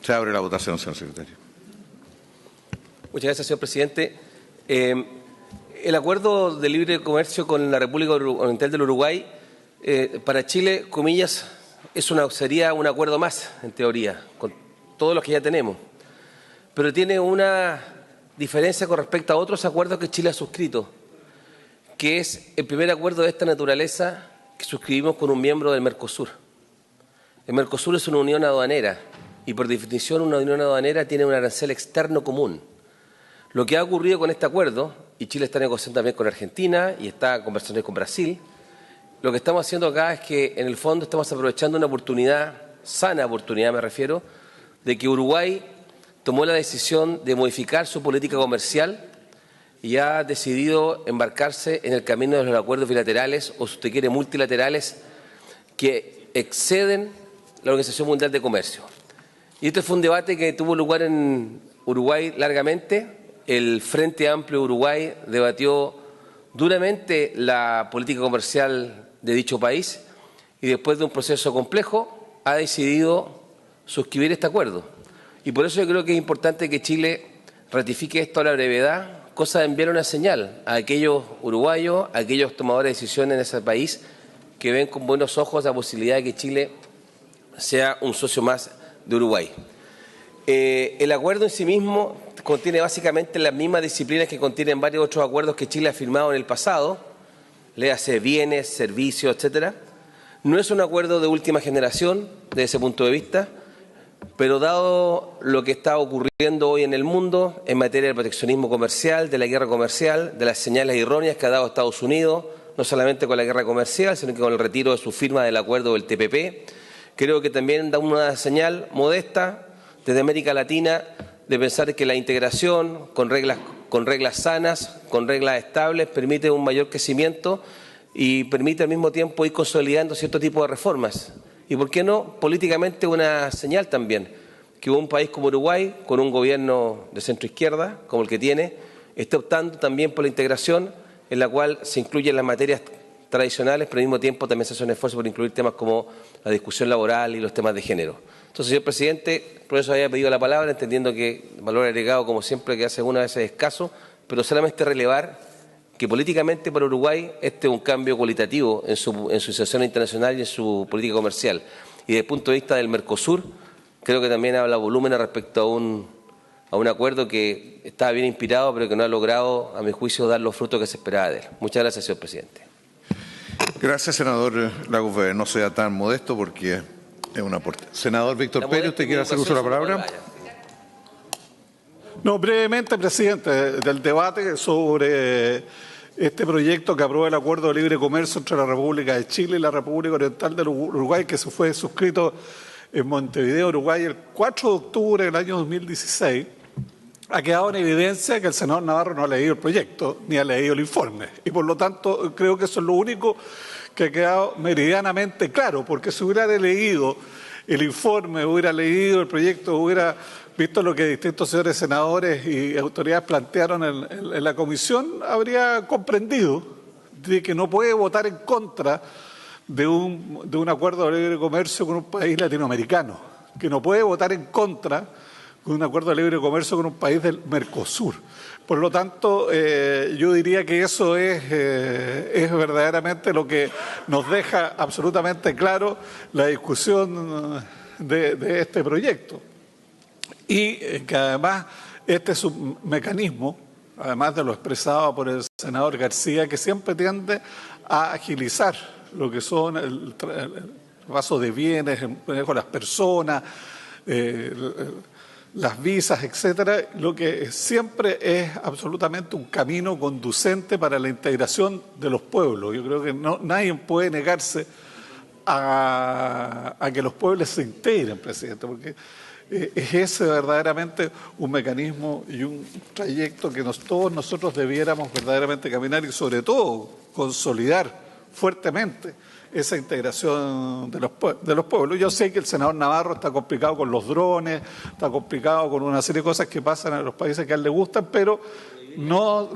Se abre la votación, señor secretario. Muchas gracias, señor presidente. El acuerdo de libre comercio con la República Oriental del Uruguay, para Chile, comillas, sería un acuerdo más, en teoría, con todos los que ya tenemos. Pero tiene una diferencia con respecto a otros acuerdos que Chile ha suscrito, que es el primer acuerdo de esta naturaleza que suscribimos con un miembro del Mercosur. El Mercosur es una unión aduanera y, por definición, una unión aduanera tiene un arancel externo común. Lo que ha ocurrido con este acuerdo, y Chile está negociando también con Argentina y está en conversaciones con Brasil, lo que estamos haciendo acá es que, en el fondo, estamos aprovechando una oportunidad, sana oportunidad me refiero, de que Uruguay tomó la decisión de modificar su política comercial y ha decidido embarcarse en el camino de los acuerdos bilaterales, o si usted quiere, multilaterales, que exceden la Organización Mundial de Comercio. Y este fue un debate que tuvo lugar en Uruguay largamente. El Frente Amplio Uruguay debatió duramente la política comercial de dicho país y, después de un proceso complejo, ha decidido suscribir este acuerdo. Y por eso yo creo que es importante que Chile ratifique esto a la brevedad, cosa de enviar una señal a aquellos uruguayos, a aquellos tomadores de decisiones en ese país que ven con buenos ojos la posibilidad de que Chile sea un socio más de Uruguay. El acuerdo en sí mismo contiene básicamente las mismas disciplinas que contienen varios otros acuerdos que Chile ha firmado en el pasado, léase bienes, servicios, etcétera. No es un acuerdo de última generación desde ese punto de vista, pero dado lo que está ocurriendo hoy en el mundo en materia de proteccionismo comercial, de la guerra comercial, de las señales erróneas que ha dado Estados Unidos, no solamente con la guerra comercial, sino que con el retiro de su firma del acuerdo del TPP, creo que también da una señal modesta desde América Latina de pensar que la integración con reglas sanas, con reglas estables, permite un mayor crecimiento y permite al mismo tiempo ir consolidando cierto tipo de reformas. Y por qué no, políticamente una señal también, que un país como Uruguay, con un gobierno de centroizquierda, como el que tiene, esté optando también por la integración, en la cual se incluyen las materias tradicionales, pero al mismo tiempo también se hace un esfuerzo por incluir temas como la discusión laboral y los temas de género. Entonces, señor presidente, por eso había pedido la palabra, entendiendo que el valor agregado, como siempre, que hace algunas veces escaso, pero solamente relevar que políticamente para Uruguay este es un cambio cualitativo en su situación internacional y en su política comercial. Y desde el punto de vista del Mercosur, creo que también habla volúmenes respecto a un acuerdo que estaba bien inspirado, pero que no ha logrado, a mi juicio, dar los frutos que se esperaba de él. Muchas gracias, señor presidente. Gracias, senador Lagos Weber. No sea tan modesto porque es un aporte. Senador Víctor Pérez, ¿usted quiere hacer uso de la palabra? No, brevemente, presidente, del debate sobre este proyecto que aprueba el Acuerdo de Libre Comercio entre la República de Chile y la República Oriental del Uruguay, que se fue suscrito en Montevideo, Uruguay, el 4 de octubre del año 2016, ha quedado en evidencia que el senador Navarro no ha leído el proyecto ni ha leído el informe. Y por lo tanto, creo que eso es lo único que ha quedado meridianamente claro, porque si hubiera leído el informe, hubiera leído el proyecto, hubiera visto lo que distintos señores senadores y autoridades plantearon en la comisión, habría comprendido de que no puede votar en contra de un acuerdo de libre comercio con un país latinoamericano, que no puede votar en contra de un acuerdo de libre comercio con un país del Mercosur. Por lo tanto, yo diría que eso es verdaderamente lo que nos deja absolutamente claro la discusión de este proyecto. Y que además este es un mecanismo, además de lo expresado por el senador García, que siempre tiende a agilizar lo que son el paso de bienes, con las personas, las visas, etcétera, lo que siempre es absolutamente un camino conducente para la integración de los pueblos. Yo creo que nadie puede negarse a que los pueblos se integren, presidente, porque es ese verdaderamente un mecanismo y un trayecto que todos nosotros debiéramos verdaderamente caminar y sobre todo consolidar fuertemente esa integración de los pueblos. Yo sé que el senador Navarro está complicado con los drones, está complicado con una serie de cosas que pasan en los países que a él le gustan, pero no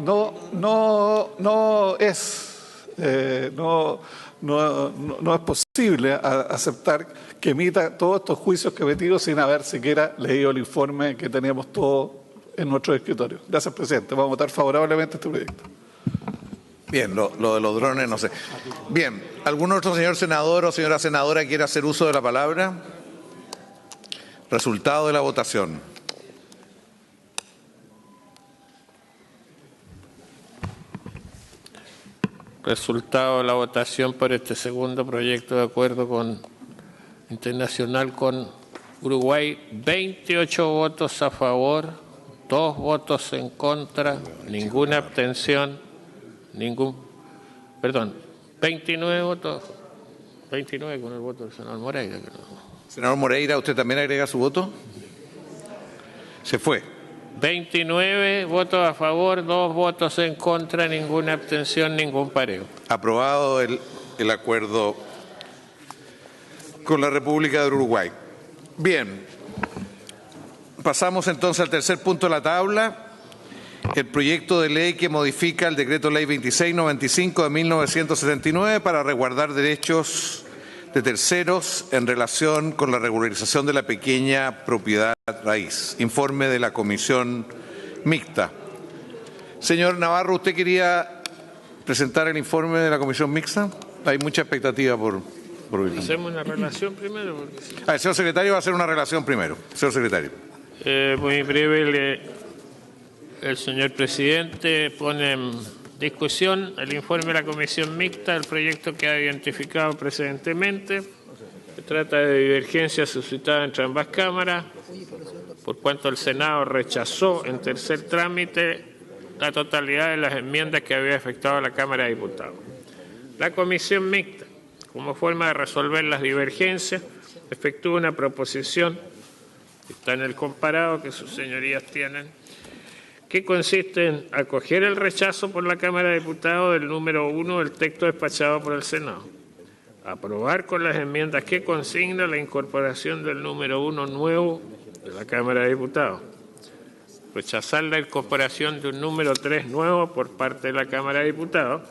es posible aceptar que emita todos estos juicios que ha emitido sin haber siquiera leído el informe que teníamos todos en nuestro escritorio. Gracias, presidente. Vamos a votar favorablemente este proyecto. Bien, lo de los drones, no sé. Bien, ¿algún otro señor senador o señora senadora quiere hacer uso de la palabra? Resultado de la votación. Resultado de la votación por este segundo proyecto de acuerdo internacional con Uruguay: 28 votos a favor, 2 votos en contra, ninguna abstención, 29 votos, 29 con el voto del senador Moreira. Senador Moreira, ¿usted también agrega su voto? Se fue. 29 votos a favor, 2 votos en contra, ninguna abstención, ningún pareo. Aprobado el acuerdo con la República del Uruguay. Bien, pasamos entonces al tercer punto de la tabla, el proyecto de ley que modifica el decreto ley 2695 de 1979 para resguardar derechos de terceros en relación con la regularización de la pequeña propiedad raíz. Informe de la comisión mixta. Señor Navarro, ¿usted quería presentar el informe de la comisión mixta? Hay mucha expectativa por Hacemos una relación primero. Porque sí. El señor secretario va a hacer una relación primero. Señor secretario. Muy breve, el señor presidente pone en discusión el informe de la comisión mixta, el proyecto que ha identificado precedentemente. Se trata de divergencias suscitadas entre ambas cámaras, por cuanto el Senado rechazó en tercer trámite la totalidad de las enmiendas que había efectuado la Cámara de Diputados. La comisión mixta, Como forma de resolver las divergencias, efectúa una proposición, que está en el comparado que sus señorías tienen, que consiste en acoger el rechazo por la Cámara de Diputados del número 1 del texto despachado por el Senado, aprobar con las enmiendas que consigna la incorporación del número 1 nuevo de la Cámara de Diputados, rechazar la incorporación de un número 3 nuevo por parte de la Cámara de Diputados,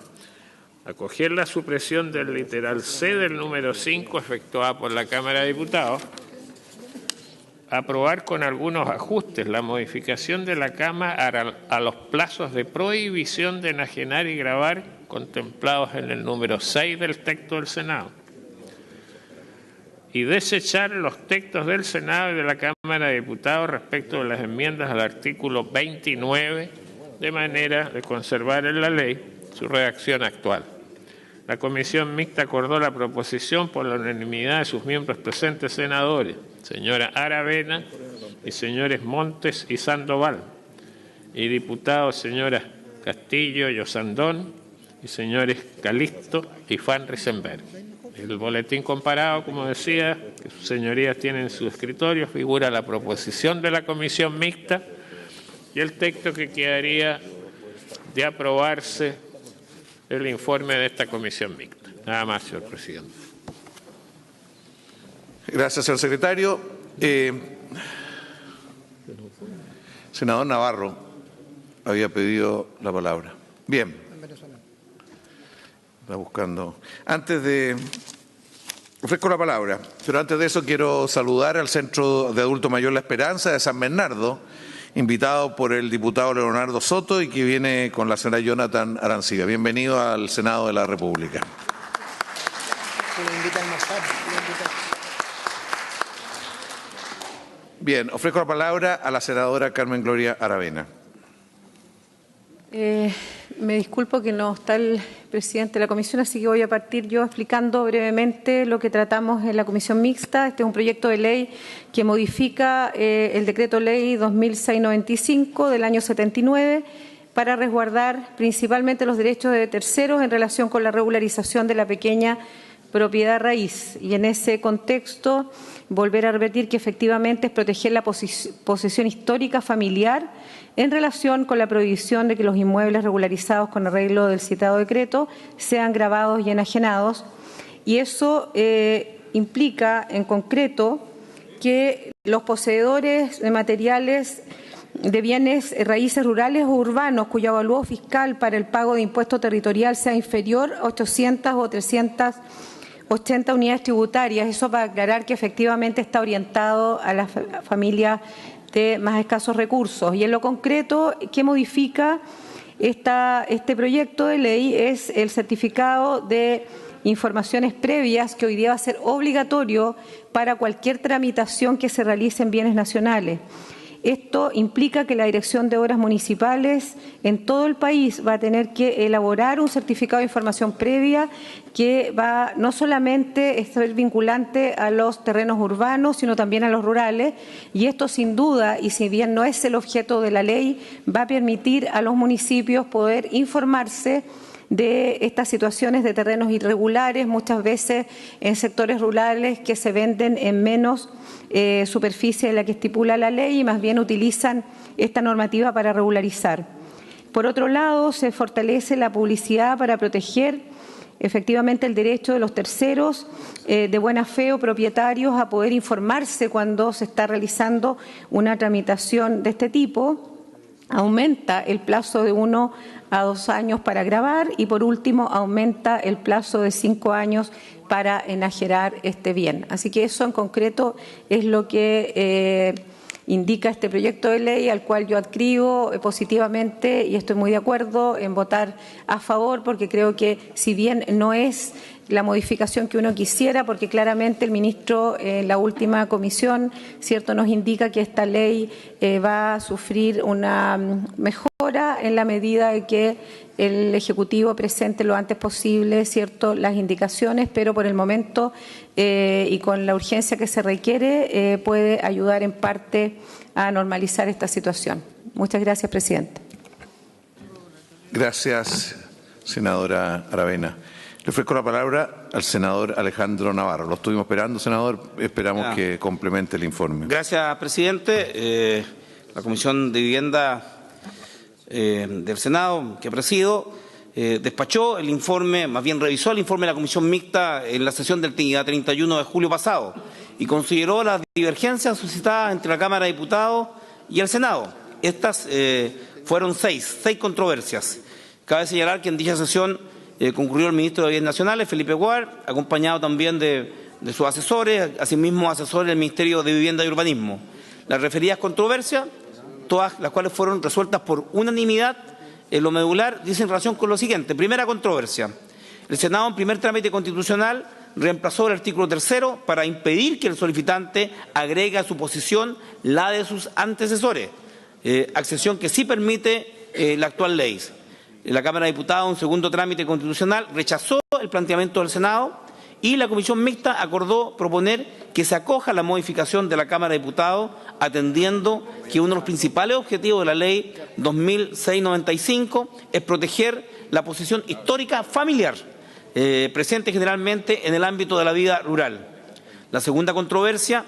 acoger la supresión del literal C del número 5 efectuada por la Cámara de Diputados, aprobar con algunos ajustes la modificación de la Cámara a los plazos de prohibición de enajenar y gravar contemplados en el número 6 del texto del Senado, y desechar los textos del Senado y de la Cámara de Diputados respecto de las enmiendas al artículo 29, de manera de conservar en la ley su redacción actual. La Comisión Mixta acordó la proposición por la unanimidad de sus miembros presentes senadores, señora Aravena y señores Montes y Sandoval, y diputados señoras Castillo y Osandón y señores Calixto y Van Riesenberg. El boletín comparado, como decía, que sus señorías tienen en su escritorio, figura la proposición de la Comisión Mixta y el texto que quedaría de aprobarse el informe de esta Comisión Mixta. Nada más, señor presidente. Gracias, señor secretario. Senador Navarro había pedido la palabra. Bien. Está buscando. Ofrezco la palabra, pero antes de eso quiero saludar al Centro de Adulto Mayor La Esperanza de San Bernardo, invitado por el diputado Leonardo Soto y que viene con la señora Jonathan Arancibia. Bienvenido al Senado de la República. Bien, ofrezco la palabra a la senadora Carmen Gloria Aravena. Me disculpo que no está el presidente de la comisión, así que voy a partir yo explicando brevemente lo que tratamos en la comisión mixta. Este es un proyecto de ley que modifica el decreto ley 2695 del año 79 para resguardar principalmente los derechos de terceros en relación con la regularización de la pequeña propiedad raíz. Y en ese contexto, volver a repetir que efectivamente es proteger la posesión histórica familiar en relación con la prohibición de que los inmuebles regularizados con arreglo del citado decreto sean gravados y enajenados. Y eso implica, en concreto, que los poseedores de materiales de bienes raíces rurales o urbanos cuyo avalúo fiscal para el pago de impuesto territorial sea inferior a 800 o 380 unidades tributarias. Eso para aclarar que efectivamente está orientado a las familias de más escasos recursos. Y en lo concreto, ¿qué modifica este proyecto de ley? Es el certificado de informaciones previas que hoy día va a ser obligatorio para cualquier tramitación que se realice en bienes nacionales. Esto implica que la Dirección de Obras Municipales en todo el país va a tener que elaborar un certificado de información previa que va no solamente a ser vinculante a los terrenos urbanos, sino también a los rurales. Y esto sin duda, y si bien no es el objeto de la ley, va a permitir a los municipios poder informarse de estas situaciones de terrenos irregulares, muchas veces en sectores rurales que se venden en menos superficie de la que estipula la ley y más bien utilizan esta normativa para regularizar. Por otro lado, se fortalece la publicidad para proteger efectivamente el derecho de los terceros de buena fe o propietarios a poder informarse cuando se está realizando una tramitación de este tipo. Aumenta el plazo de 1 a 2 años para gravar y, por último, aumenta el plazo de 5 años para enajenar este bien. Así que eso en concreto es lo que indica este proyecto de ley, al cual yo adscribo positivamente y estoy muy de acuerdo en votar a favor, porque creo que si bien no es la modificación que uno quisiera, porque claramente el ministro en la última comisión, cierto, nos indica que esta ley va a sufrir una mejora en la medida de que el Ejecutivo presente lo antes posible, cierto, las indicaciones, pero por el momento y con la urgencia que se requiere puede ayudar en parte a normalizar esta situación. Muchas gracias, presidente. Gracias, senadora Aravena. Le ofrezco la palabra al senador Alejandro Navarro. Lo estuvimos esperando, senador. Esperamos que complemente el informe. Gracias, presidente. La Comisión de Vivienda del Senado, que presido, despachó el informe, más bien revisó el informe de la Comisión Mixta en la sesión del día 31 de julio pasado y consideró las divergencias suscitadas entre la Cámara de Diputados y el Senado. Estas fueron seis controversias. Cabe señalar que en dicha sesión concurrió el ministro de Bienes Nacionales, Felipe Guard, acompañado también de sus asesores, asimismo asesores del Ministerio de Vivienda y Urbanismo. Las referidas controversias, todas las cuales fueron resueltas por unanimidad en lo medular, dicen relación con lo siguiente. Primera controversia. El Senado, en primer trámite constitucional, reemplazó el artículo 3º para impedir que el solicitante agregue a su posición la de sus antecesores, accesión que sí permite la actual ley. La Cámara de Diputados, en segundo trámite constitucional, rechazó el planteamiento del Senado y la Comisión Mixta acordó proponer que se acoja a la modificación de la Cámara de Diputados, atendiendo que uno de los principales objetivos de la Ley 2695 es proteger la posición histórica familiar, presente generalmente en el ámbito de la vida rural. La segunda controversia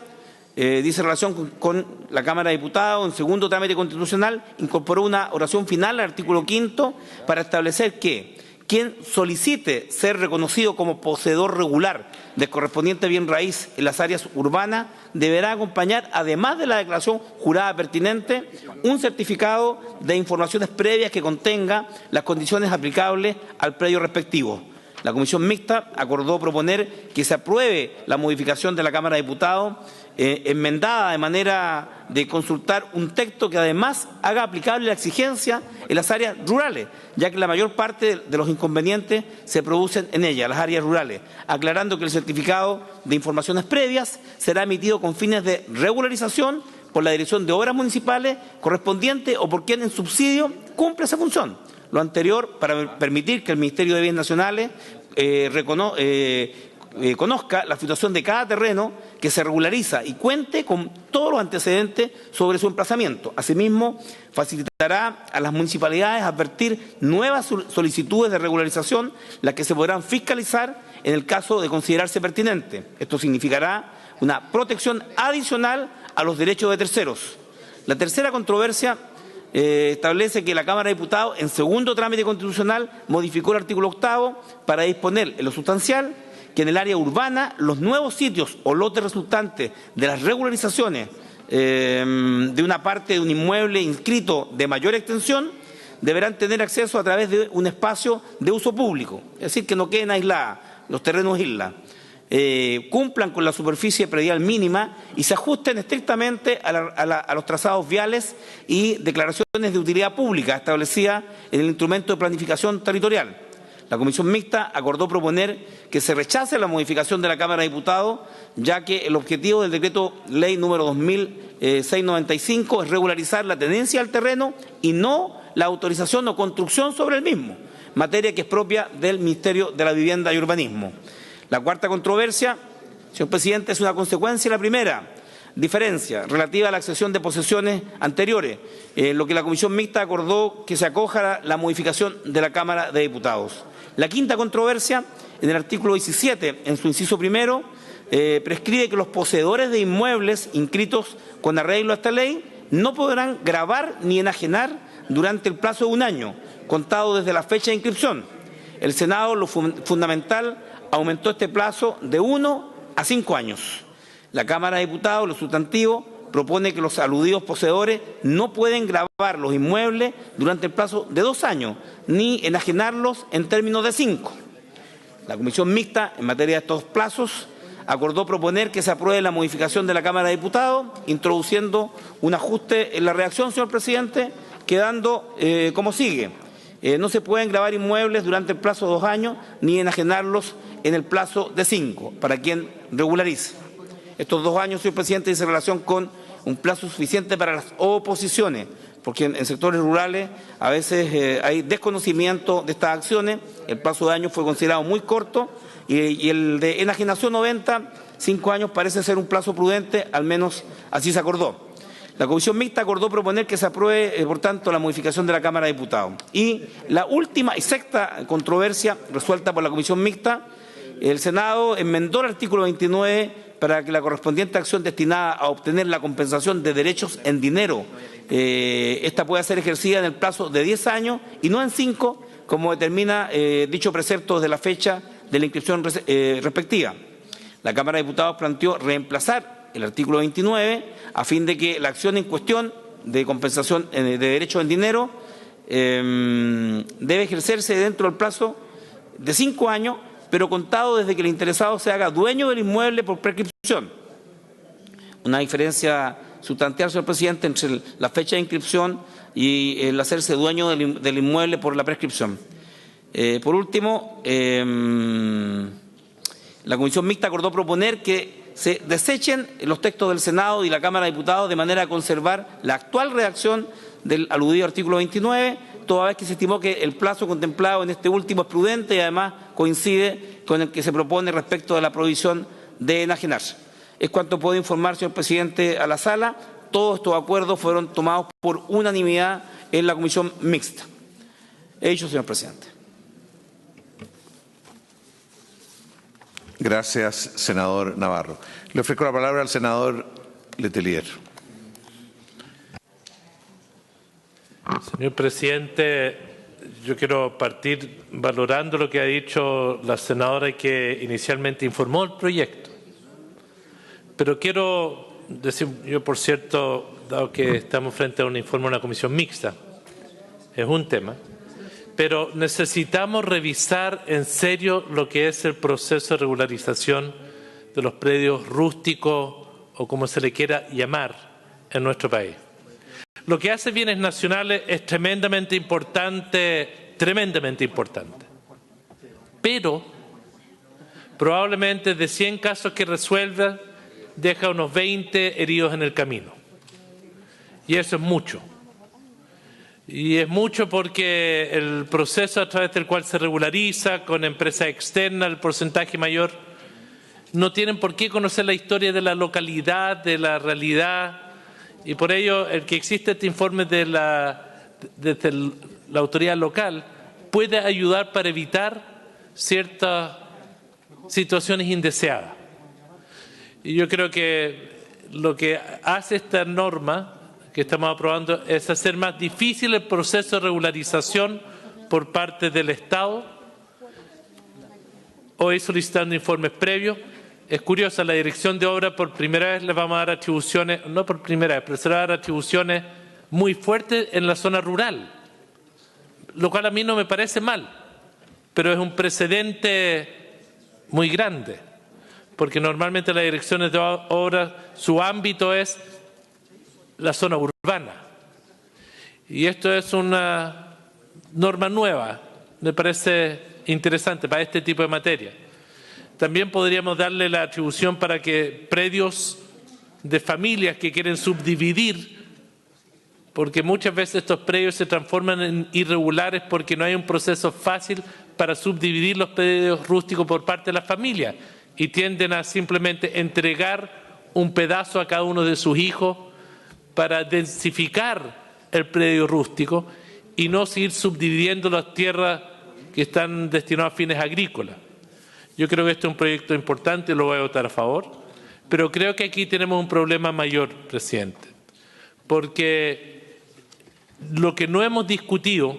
dice relación con la Cámara de Diputados, en segundo trámite constitucional, incorporó una oración final al artículo 5 para establecer que quien solicite ser reconocido como poseedor regular del correspondiente bien raíz en las áreas urbanas deberá acompañar, además de la declaración jurada pertinente, un certificado de informaciones previas que contenga las condiciones aplicables al predio respectivo. La Comisión Mixta acordó proponer que se apruebe la modificación de la Cámara de Diputados enmendada de manera de consultar un texto que además haga aplicable la exigencia en las áreas rurales, ya que la mayor parte de los inconvenientes se producen en ellas, las áreas rurales, aclarando que el certificado de informaciones previas será emitido con fines de regularización por la Dirección de Obras Municipales correspondiente o por quien en subsidio cumple esa función. Lo anterior para permitir que el Ministerio de Bienes Nacionales conozca la situación de cada terreno que se regulariza y cuente con todos los antecedentes sobre su emplazamiento. Asimismo, facilitará a las municipalidades advertir nuevas solicitudes de regularización, las que se podrán fiscalizar en el caso de considerarse pertinente. Esto significará una protección adicional a los derechos de terceros. La tercera controversia establece que la Cámara de Diputados, en segundo trámite constitucional, modificó el artículo 8º para disponer en lo sustancial que en el área urbana los nuevos sitios o lotes resultantes de las regularizaciones de una parte de un inmueble inscrito de mayor extensión deberán tener acceso a través de un espacio de uso público, es decir, que no queden aisladas los terrenos islas, cumplan con la superficie predial mínima y se ajusten estrictamente a los trazados viales y declaraciones de utilidad pública establecidas en el instrumento de planificación territorial. La Comisión Mixta acordó proponer que se rechace la modificación de la Cámara de Diputados, ya que el objetivo del decreto ley número 2695 es regularizar la tenencia del terreno y no la autorización o construcción sobre el mismo, materia que es propia del Ministerio de la Vivienda y Urbanismo. La cuarta controversia, señor presidente, es una consecuencia de la primera diferencia relativa a la accesión de posesiones anteriores, lo que la Comisión Mixta acordó que se acoja a la modificación de la Cámara de Diputados. La quinta controversia, en el artículo 17, en su inciso primero, prescribe que los poseedores de inmuebles inscritos con arreglo a esta ley no podrán gravar ni enajenar durante el plazo de un año, contado desde la fecha de inscripción. El Senado, lo fundamental, aumentó este plazo de 1 a 5 años. La Cámara de Diputados, lo sustantivo, propone que los aludidos poseedores no pueden gravar los inmuebles durante el plazo de 2 años, ni enajenarlos en términos de 5. La Comisión Mixta, en materia de estos plazos, acordó proponer que se apruebe la modificación de la Cámara de Diputados, introduciendo un ajuste en la redacción, señor presidente, quedando como sigue. No se pueden gravar inmuebles durante el plazo de 2 años, ni enajenarlos en el plazo de 5, para quien regularice. Estos 2 años, señor presidente, dice relación con un plazo suficiente para las oposiciones, porque en sectores rurales a veces hay desconocimiento de estas acciones. El plazo de años fue considerado muy corto y el de enajenación 5 años parece ser un plazo prudente, al menos así se acordó. La Comisión Mixta acordó proponer que se apruebe, por tanto, la modificación de la Cámara de Diputados. Y la última y sexta controversia resuelta por la Comisión Mixta El Senado enmendó el artículo 29 para que la correspondiente acción destinada a obtener la compensación de derechos en dinero, esta pueda ser ejercida en el plazo de 10 años y no en 5, como determina dicho precepto desde la fecha de la inscripción respectiva. La Cámara de Diputados planteó reemplazar el artículo 29 a fin de que la acción en cuestión de compensación de derechos en dinero debe ejercerse dentro del plazo de 5 años, pero contado desde que el interesado se haga dueño del inmueble por prescripción. Una diferencia sustancial, señor presidente, entre la fecha de inscripción y el hacerse dueño del inmueble por la prescripción. Por último, la Comisión Mixta acordó proponer que se desechen los textos del Senado y la Cámara de Diputados de manera a conservar la actual redacción del aludido artículo 29, toda vez que se estimó que el plazo contemplado en este último es prudente y además coincide con el que se propone respecto de la prohibición de enajenarse. Es cuanto puedo informar, señor presidente, a la sala. Todos estos acuerdos fueron tomados por unanimidad en la Comisión Mixta. He dicho, señor presidente. Gracias, senador Navarro. Le ofrezco la palabra al senador Letelier. Señor presidente, yo quiero partir valorando lo que ha dicho la senadora que inicialmente informó el proyecto. Pero quiero decir, yo por cierto, dado que estamos frente a un informe de una comisión mixta, es un tema, pero necesitamos revisar en serio lo que es el proceso de regularización de los predios rústicos o como se le quiera llamar en nuestro país. Lo que hace bienes nacionales es tremendamente importante, pero probablemente de 100 casos que resuelva, deja unos 20 heridos en el camino. Y eso es mucho. Y es mucho porque el proceso a través del cual se regulariza con empresas externas, el porcentaje mayor, no tienen por qué conocer la historia de la localidad, de la realidad, y por ello el que existe este informe desde la autoridad local puede ayudar para evitar ciertas situaciones indeseadas. Y yo creo que lo que hace esta norma que estamos aprobando es hacer más difícil el proceso de regularización por parte del Estado. Hoy solicitando informes previos. Es curiosa, la dirección de obra por primera vez le vamos a dar atribuciones, no por primera vez, pero se le va a dar atribuciones muy fuertes en la zona rural, lo cual a mí no me parece mal, pero es un precedente muy grande, porque normalmente las direcciones de obra, su ámbito es la zona urbana. Y esto es una norma nueva, me parece interesante para este tipo de materia. También podríamos darle la atribución para que predios de familias que quieren subdividir, porque muchas veces estos predios se transforman en irregulares porque no hay un proceso fácil para subdividir los predios rústicos por parte de las familias y tienden a simplemente entregar un pedazo a cada uno de sus hijos para densificar el predio rústico y no seguir subdividiendo las tierras que están destinadas a fines agrícolas. Yo creo que este es un proyecto importante, lo voy a votar a favor, pero creo que aquí tenemos un problema mayor, presidente, porque lo que no hemos discutido,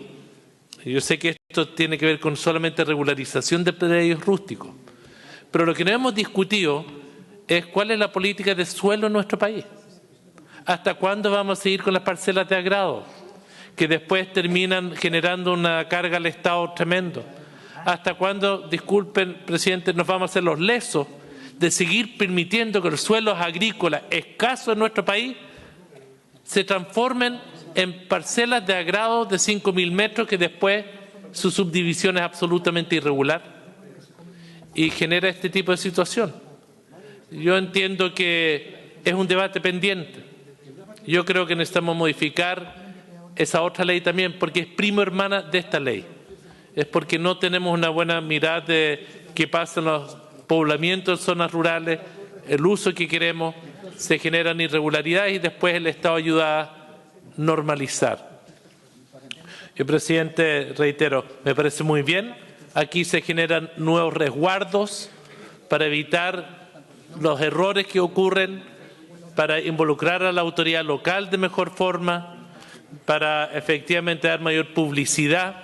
yo sé que esto tiene que ver con solamente regularización de predios rústicos, pero lo que no hemos discutido es cuál es la política de suelo en nuestro país. ¿Hasta cuándo vamos a seguir con las parcelas de agrado, que después terminan generando una carga al Estado tremendo? ¿Hasta cuándo, disculpen, presidente, nos vamos a hacer los lesos de seguir permitiendo que los suelos agrícolas escasos en nuestro país se transformen en parcelas de agrado de 5.000 metros que después su subdivisión es absolutamente irregular y genera este tipo de situación? Yo entiendo que es un debate pendiente. Yo creo que necesitamos modificar esa otra ley también porque es primo hermana de esta ley. Es porque no tenemos una buena mirada de qué pasa en los poblamientos de zonas rurales, el uso que queremos, se generan irregularidades y después el Estado ayuda a normalizar. Yo, presidente, reitero, me parece muy bien. Aquí se generan nuevos resguardos para evitar los errores que ocurren, para involucrar a la autoridad local de mejor forma, para efectivamente dar mayor publicidad,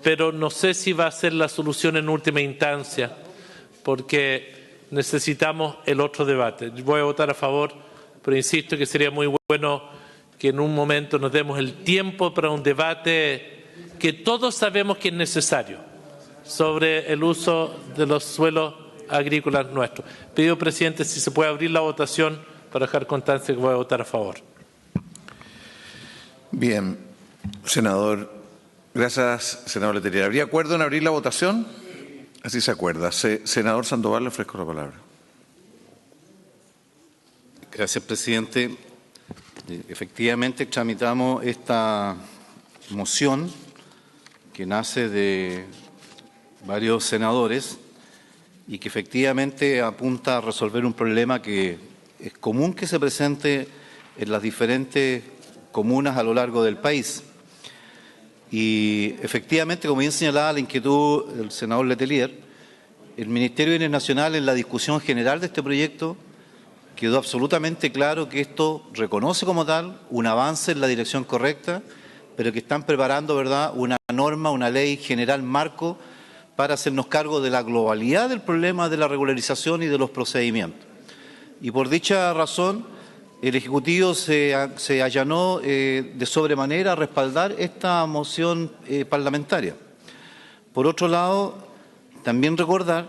pero no sé si va a ser la solución en última instancia, porque necesitamos el otro debate. Voy a votar a favor, pero insisto que sería muy bueno que en un momento nos demos el tiempo para un debate que todos sabemos que es necesario sobre el uso de los suelos agrícolas nuestros. Pido, presidente, si se puede abrir la votación para dejar constancia que voy a votar a favor. Bien, senador. Gracias, senador Letelier. ¿Habría acuerdo en abrir la votación? Así se acuerda. Senador Sandoval, le ofrezco la palabra. Gracias, presidente. Efectivamente, tramitamos esta moción que nace de varios senadores y que efectivamente apunta a resolver un problema que es común que se presente en las diferentes comunas a lo largo del país. Y efectivamente, como bien señalaba la inquietud del senador Letelier, el Ministerio de Bienes Nacionales en la discusión general de este proyecto quedó absolutamente claro que esto reconoce como tal un avance en la dirección correcta, pero que están preparando, ¿verdad?, una norma, una ley general marco para hacernos cargo de la globalidad del problema de la regularización y de los procedimientos. Y por dicha razón, el Ejecutivo se allanó de sobremanera a respaldar esta moción parlamentaria. Por otro lado, también recordar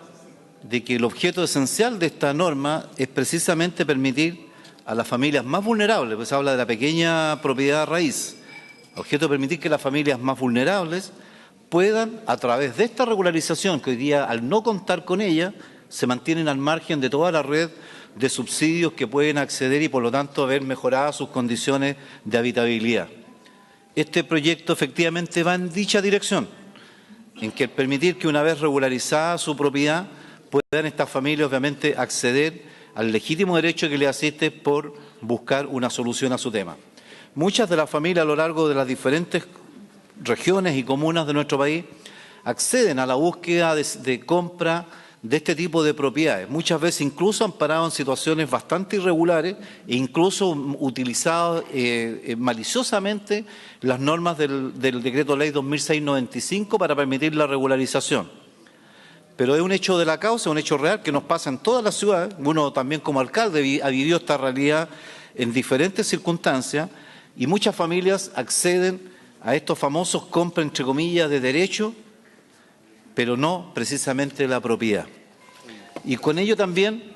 de que el objeto esencial de esta norma es precisamente permitir a las familias más vulnerables, pues se habla de la pequeña propiedad raíz, objeto de permitir que las familias más vulnerables puedan, a través de esta regularización, que hoy día al no contar con ella, se mantienen al margen de toda la red de subsidios que pueden acceder y, por lo tanto, ver mejoradas sus condiciones de habitabilidad. Este proyecto efectivamente va en dicha dirección, en que permitir que una vez regularizada su propiedad, puedan estas familias, obviamente, acceder al legítimo derecho que les asiste por buscar una solución a su tema. Muchas de las familias a lo largo de las diferentes regiones y comunas de nuestro país acceden a la búsqueda de compra de este tipo de propiedades. Muchas veces incluso han parado en situaciones bastante irregulares e incluso utilizado maliciosamente las normas del Decreto Ley 2695 para permitir la regularización. Pero es un hecho de la causa, un hecho real que nos pasa en todas las ciudades. Uno también como alcalde ha vivido esta realidad en diferentes circunstancias y muchas familias acceden a estos famosos compra, entre comillas, de derecho, pero no precisamente la propiedad. Y con ello también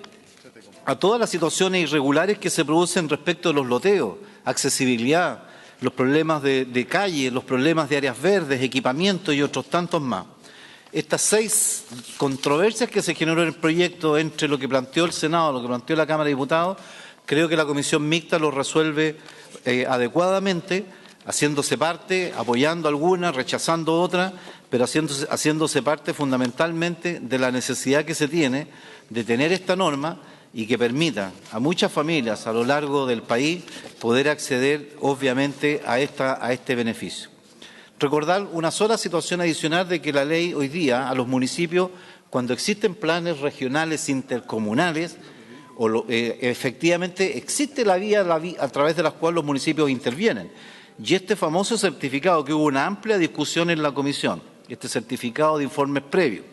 a todas las situaciones irregulares que se producen respecto de los loteos, accesibilidad, los problemas de calle, los problemas de áreas verdes, equipamiento y otros tantos más. Estas 6 controversias que se generó en el proyecto entre lo que planteó el Senado, lo que planteó la Cámara de Diputados, creo que la Comisión Mixta lo resuelve adecuadamente, haciéndose parte, apoyando algunas, rechazando otras, pero haciéndose parte fundamentalmente de la necesidad que se tiene de tener esta norma y que permita a muchas familias a lo largo del país poder acceder, obviamente, a este beneficio. Recordar una sola situación adicional de que la ley hoy día a los municipios, cuando existen planes regionales intercomunales, efectivamente existe la vía a través de la cual los municipios intervienen. Y este famoso certificado, que hubo una amplia discusión en la comisión, este certificado de informes previos,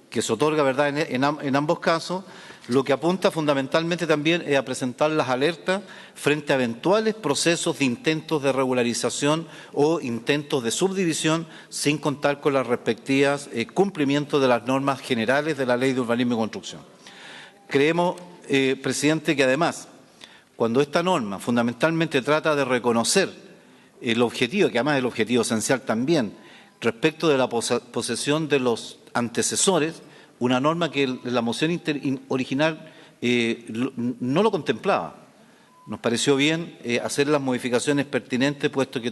que se otorga, ¿verdad?, en ambos casos, lo que apunta fundamentalmente también es a presentar las alertas frente a eventuales procesos de intentos de regularización o intentos de subdivisión sin contar con las respectivas cumplimientos de las normas generales de la Ley de Urbanismo y Construcción. Creemos, presidente, que además, cuando esta norma fundamentalmente trata de reconocer el objetivo, que además es el objetivo esencial también, respecto de la posesión de los antecesores, una norma que la moción original no lo contemplaba. Nos pareció bien hacer las modificaciones pertinentes, puesto que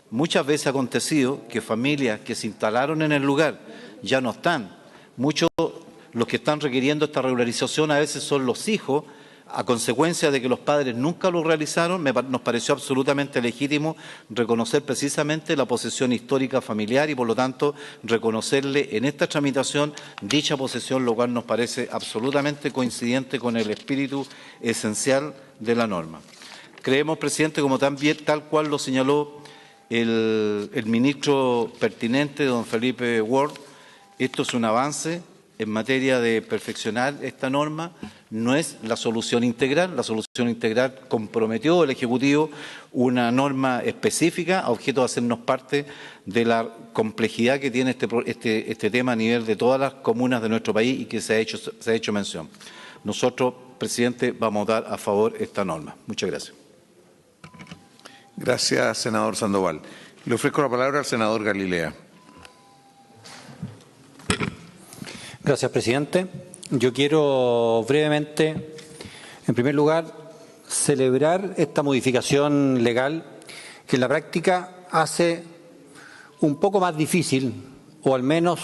muchas veces ha acontecido que familias que se instalaron en el lugar ya no están. Muchos los que están requiriendo esta regularización a veces son los hijos a consecuencia de que los padres nunca lo realizaron, nos pareció absolutamente legítimo reconocer precisamente la posesión histórica familiar y, por lo tanto, reconocerle en esta tramitación dicha posesión, lo cual nos parece absolutamente coincidente con el espíritu esencial de la norma. Creemos, presidente, como también tal cual lo señaló el ministro pertinente, don Felipe Ward, esto es un avance en materia de perfeccionar esta norma. No es la solución integral. La solución integral comprometió el Ejecutivo una norma específica a objeto de hacernos parte de la complejidad que tiene este tema a nivel de todas las comunas de nuestro país y que se ha hecho mención. Nosotros, presidente, vamos a dar a favor esta norma. Muchas gracias. Gracias, senador Sandoval. Le ofrezco la palabra al senador Galilea. Gracias, presidente. Yo quiero brevemente, en primer lugar, celebrar esta modificación legal que en la práctica hace un poco más difícil, o al menos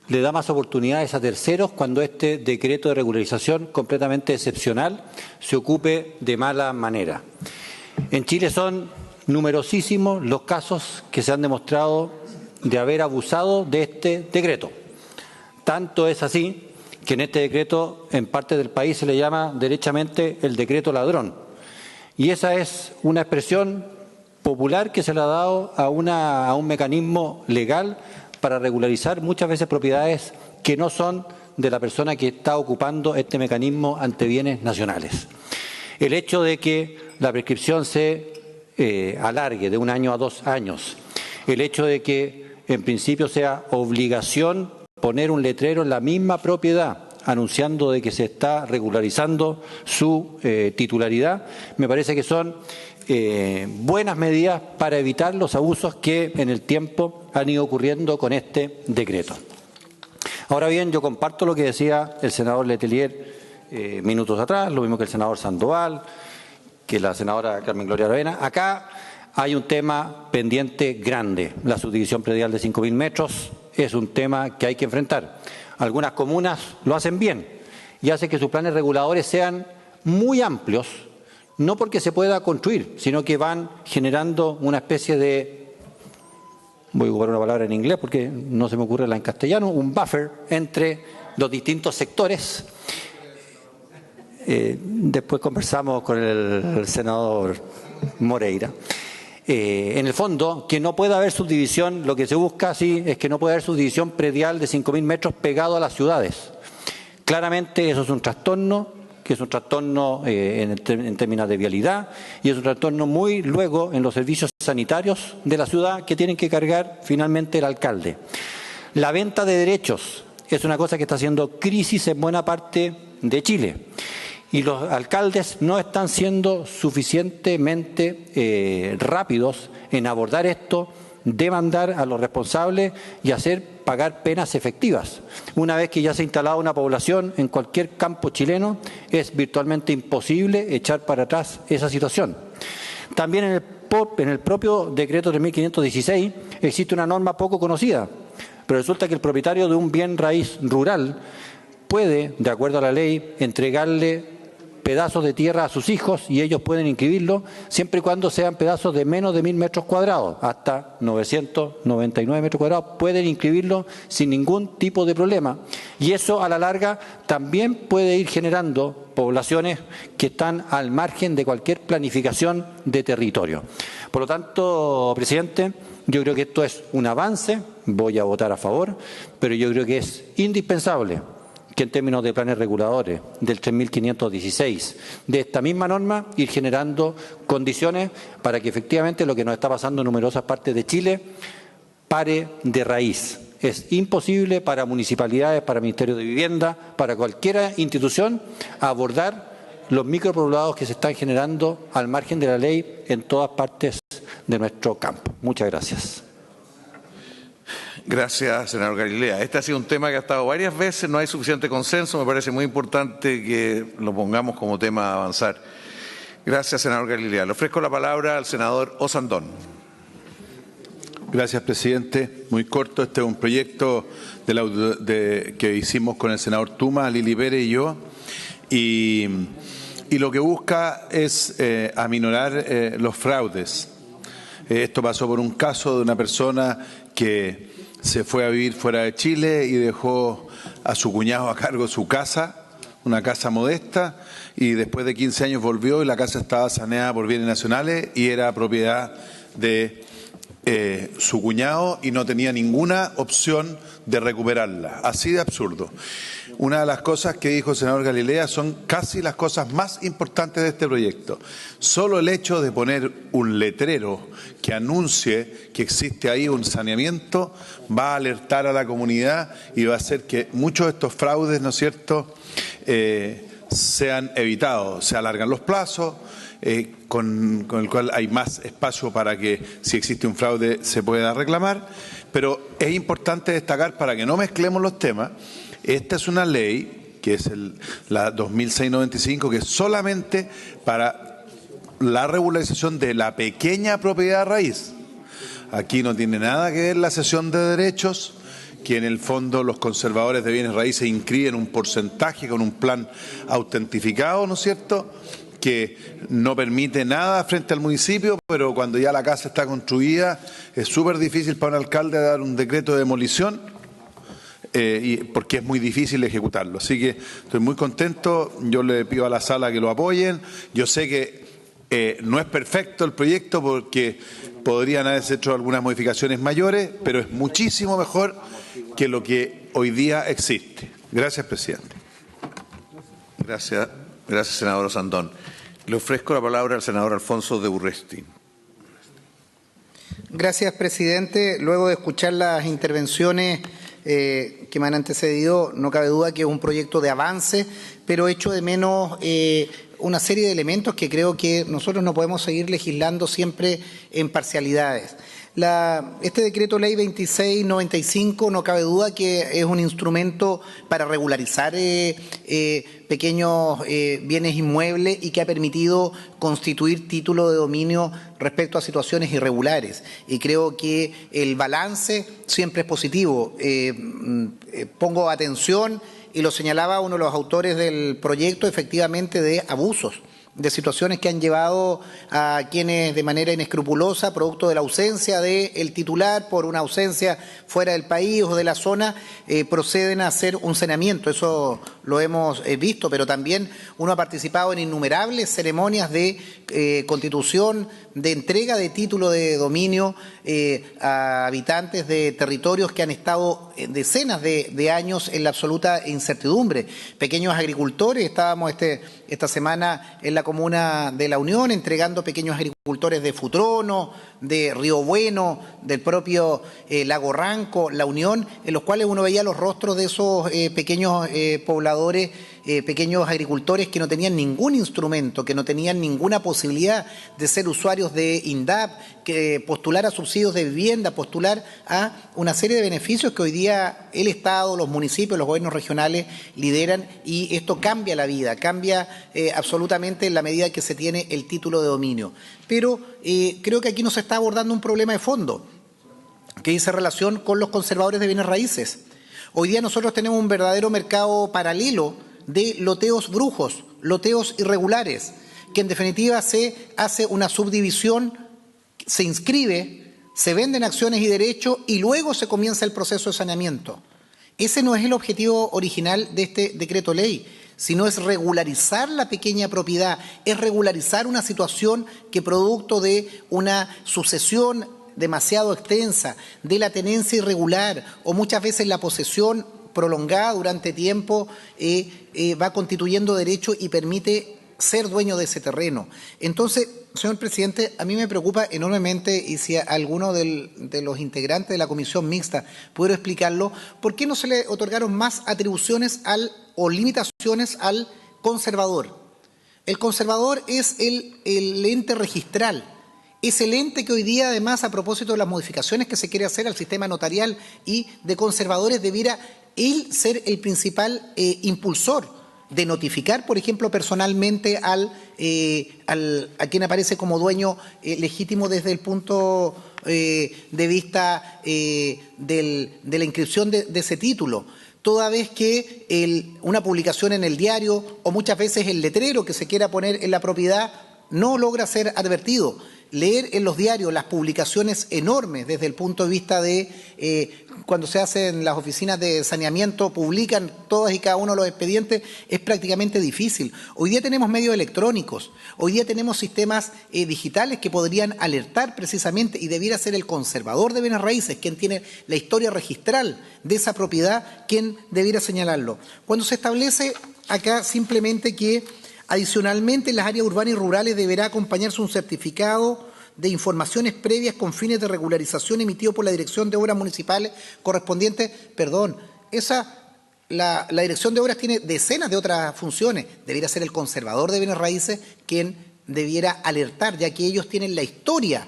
le da más oportunidades a terceros cuando este decreto de regularización completamente excepcional se ocupe de mala manera. En Chile son numerosísimos los casos que se han demostrado de haber abusado de este decreto. Tanto es así que en este decreto en parte del país se le llama derechamente el decreto ladrón. Y esa es una expresión popular que se le ha dado a un mecanismo legal para regularizar muchas veces propiedades que no son de la persona que está ocupando este mecanismo ante bienes nacionales. El hecho de que la prescripción se alargue de 1 año a 2 años, el hecho de que en principio sea obligación poner un letrero en la misma propiedad anunciando de que se está regularizando su titularidad, me parece que son buenas medidas para evitar los abusos que en el tiempo han ido ocurriendo con este decreto. Ahora bien, yo comparto lo que decía el senador Letelier minutos atrás, lo mismo que el senador Sandoval, que la senadora Carmen Gloria Aravena. Acá hay un tema pendiente grande, la subdivisión predial de 5.000 metros, es un tema que hay que enfrentar. Algunas comunas lo hacen bien y hacen que sus planes reguladores sean muy amplios, no porque se pueda construir, sino que van generando una especie de, voy a ocupar una palabra en inglés porque no se me ocurre la en castellano, un buffer entre los distintos sectores. Después conversamos con el senador Moreira. En el fondo, que no pueda haber subdivisión, lo que se busca sí es que no pueda haber subdivisión predial de 5.000 metros pegado a las ciudades. Claramente eso es un trastorno, que es un trastorno en términos de vialidad y es un trastorno muy luego en los servicios sanitarios de la ciudad que tienen que cargar finalmente el alcalde. La venta de derechos es una cosa que está haciendo crisis en buena parte de Chile. Y los alcaldes no están siendo suficientemente rápidos en abordar esto, demandar a los responsables y hacer pagar penas efectivas. Una vez que ya se ha instalado una población en cualquier campo chileno, es virtualmente imposible echar para atrás esa situación. También en el propio decreto 3.516 existe una norma poco conocida, pero resulta que el propietario de un bien raíz rural puede, de acuerdo a la ley, entregarle pedazos de tierra a sus hijos y ellos pueden inscribirlo siempre y cuando sean pedazos de menos de 1.000 metros cuadrados, hasta 999 metros cuadrados, pueden inscribirlo sin ningún tipo de problema. Y eso a la larga también puede ir generando poblaciones que están al margen de cualquier planificación de territorio. Por lo tanto, presidente, yo creo que esto es un avance, voy a votar a favor, pero yo creo que es indispensable que en términos de planes reguladores del 3.516 de esta misma norma ir generando condiciones para que efectivamente lo que nos está pasando en numerosas partes de Chile pare de raíz. Es imposible para municipalidades, para Ministerio de Vivienda, para cualquier institución abordar los micropoblados que se están generando al margen de la ley en todas partes de nuestro campo. Muchas gracias. Gracias, senador Galilea. Este ha sido un tema que ha estado varias veces, no hay suficiente consenso, me parece muy importante que lo pongamos como tema a avanzar. Gracias, senador Galilea. Le ofrezco la palabra al senador Osandón. Gracias, presidente. Muy corto, este es un proyecto que hicimos con el senador Tuma, Lili Pérez y yo, y lo que busca es aminorar los fraudes. Esto pasó por un caso de una persona que se fue a vivir fuera de Chile y dejó a su cuñado a cargo de su casa, una casa modesta, y después de 15 años volvió y la casa estaba saneada por bienes nacionales y era propiedad de su cuñado y no tenía ninguna opción de recuperarla. Así de absurdo. Una de las cosas que dijo el senador Galilea son casi las cosas más importantes de este proyecto. Solo el hecho de poner un letrero que anuncie que existe ahí un saneamiento va a alertar a la comunidad y va a hacer que muchos de estos fraudes, ¿no es cierto?, sean evitados. Se alargan los plazos, con el cual hay más espacio para que, si existe un fraude, se pueda reclamar. Pero es importante destacar, para que no mezclemos los temas, esta es una ley, que es la 2695, que es solamente para la regularización de la pequeña propiedad raíz. Aquí no tiene nada que ver la cesión de derechos, que en el fondo los conservadores de bienes raíces inscriben un porcentaje con un plan autentificado, ¿no es cierto?, que no permite nada frente al municipio, pero cuando ya la casa está construida es súper difícil para un alcalde dar un decreto de demolición, porque es muy difícil ejecutarlo. Así que estoy muy contento, yo le pido a la sala que lo apoyen. Yo sé que no es perfecto el proyecto porque podrían haberse hecho algunas modificaciones mayores, pero es muchísimo mejor que lo que hoy día existe. Gracias, presidente. Gracias, senador Osandón. Le ofrezco la palabra al senador Alfonso de Urresti. Gracias, presidente. Luego de escuchar las intervenciones que me han antecedido, no cabe duda que es un proyecto de avance, pero echo de menos una serie de elementos que creo que nosotros no podemos seguir legislando siempre en parcialidades. Este decreto ley 2695 no cabe duda que es un instrumento para regularizar pequeños bienes inmuebles y que ha permitido constituir título de dominio respecto a situaciones irregulares. Y creo que el balance siempre es positivo. Pongo atención, y lo señalaba uno de los autores del proyecto, efectivamente, de abusos, de situaciones que han llevado a quienes de manera inescrupulosa, producto de la ausencia del titular por una ausencia fuera del país o de la zona, proceden a hacer un saneamiento. Eso lo hemos visto, pero también uno ha participado en innumerables ceremonias de constitución, de entrega de título de dominio a habitantes de territorios que han estado decenas de años en la absoluta incertidumbre. Pequeños agricultores, estábamos esta semana en la comuna de La Unión entregando pequeños agricultores de Futrono, de Río Bueno, del propio Lago Ranco, La Unión, en los cuales uno veía los rostros de esos pequeños pobladores, pequeños agricultores que no tenían ningún instrumento, que no tenían ninguna posibilidad de ser usuarios de INDAP, que postular a subsidios de vivienda, postular a una serie de beneficios que hoy día el Estado, los municipios, los gobiernos regionales lideran, y esto cambia la vida, cambia absolutamente en la medida que se tiene el título de dominio. Pero creo que aquí nos está abordando un problema de fondo que dice relación con los conservadores de bienes raíces. Hoy día nosotros tenemos un verdadero mercado paralelo de loteos brujos, loteos irregulares, que en definitiva se hace una subdivisión, se inscribe, se venden acciones y derechos y luego se comienza el proceso de saneamiento. Ese no es el objetivo original de este decreto ley, sino es regularizar la pequeña propiedad, es regularizar una situación que producto de una sucesión demasiado extensa, de la tenencia irregular o muchas veces la posesión prolongada durante tiempo, va constituyendo derecho y permite ser dueño de ese terreno. Entonces, señor presidente, a mí me preocupa enormemente, y si alguno de los integrantes de la comisión mixta pudiera explicarlo, ¿por qué no se le otorgaron más atribuciones o limitaciones al conservador? El conservador es el ente registral, es el ente que hoy día, además, a propósito de las modificaciones que se quiere hacer al sistema notarial y de conservadores, debiera él ser el principal impulsor de notificar, por ejemplo, personalmente a quien aparece como dueño legítimo desde el punto de vista de la inscripción de ese título. toda vez que una publicación en el diario o muchas veces el letrero que se quiera poner en la propiedad no logra ser advertido. Leer en los diarios las publicaciones enormes desde el punto de vista de cuando se hacen las oficinas de saneamiento, publican todas y cada uno de los expedientes, es prácticamente difícil. Hoy día tenemos medios electrónicos, hoy día tenemos sistemas digitales que podrían alertar precisamente, y debiera ser el conservador de bienes raíces, quien tiene la historia registral de esa propiedad, quien debiera señalarlo. Cuando se establece acá simplemente que adicionalmente, en las áreas urbanas y rurales deberá acompañarse un certificado de informaciones previas con fines de regularización emitido por la Dirección de Obras Municipales correspondientes. Perdón, la Dirección de Obras tiene decenas de otras funciones. Debiera ser el conservador de bienes raíces quien debiera alertar, ya que ellos tienen la historia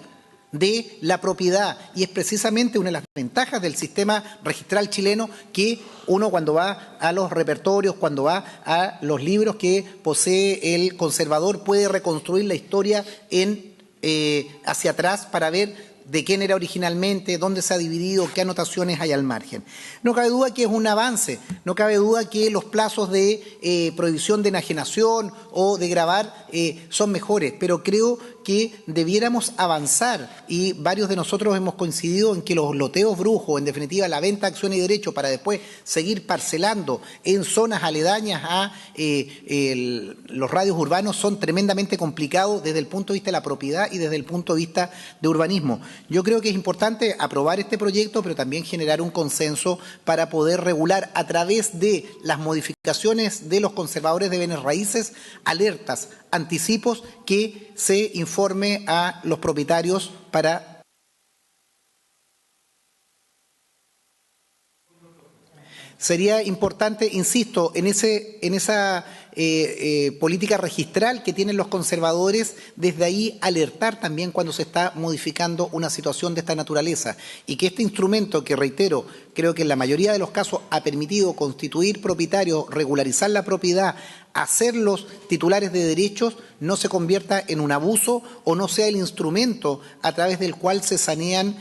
de la propiedad, y es precisamente una de las ventajas del sistema registral chileno, que uno cuando va a los repertorios, cuando va a los libros que posee el conservador, puede reconstruir la historia hacia atrás para ver de quién era originalmente, dónde se ha dividido, qué anotaciones hay al margen. No cabe duda que es un avance, no cabe duda que los plazos de prohibición de enajenación o de gravar son mejores, pero creo que debiéramos avanzar, y varios de nosotros hemos coincidido en que los loteos brujos, en definitiva la venta de acciones y derechos para después seguir parcelando en zonas aledañas a los radios urbanos, son tremendamente complicados desde el punto de vista de la propiedad y desde el punto de vista de urbanismo. Yo creo que es importante aprobar este proyecto, pero también generar un consenso para poder regular a través de las modificaciones de los conservadores de bienes raíces, alertas, anticipos, que se informe a los propietarios para... Sería importante, insisto, en esa política registral que tienen los conservadores, desde ahí alertar también cuando se está modificando una situación de esta naturaleza, y que este instrumento, que reitero, creo que en la mayoría de los casos ha permitido constituir propietarios, regularizar la propiedad, hacerlos titulares de derechos, no se convierta en un abuso o no sea el instrumento a través del cual se sanean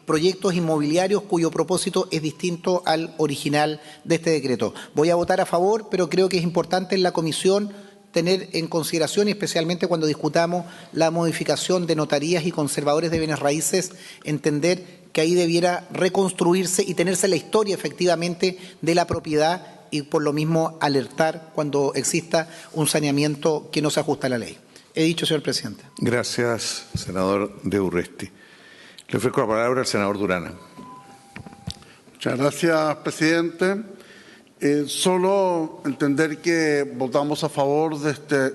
proyectos inmobiliarios cuyo propósito es distinto al original de este decreto. Voy a votar a favor, pero creo que es importante en la comisión tener en consideración, y especialmente cuando discutamos la modificación de notarías y conservadores de bienes raíces, entender que ahí debiera reconstruirse y tenerse la historia efectivamente de la propiedad, y por lo mismo alertar cuando exista un saneamiento que no se ajusta a la ley. He dicho, señor presidente. Gracias, senador de Urresti. Le ofrezco la palabra al senador Durana. Muchas gracias, presidente. Solo entender que votamos a favor de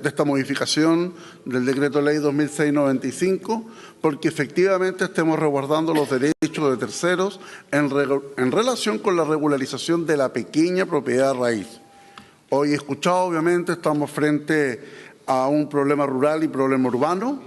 esta modificación del Decreto Ley 2695, porque efectivamente estemos resguardando los derechos de terceros en relación con la regularización de la pequeña propiedad raíz. Hoy he escuchado, obviamente, estamos frente a un problema rural y problema urbano,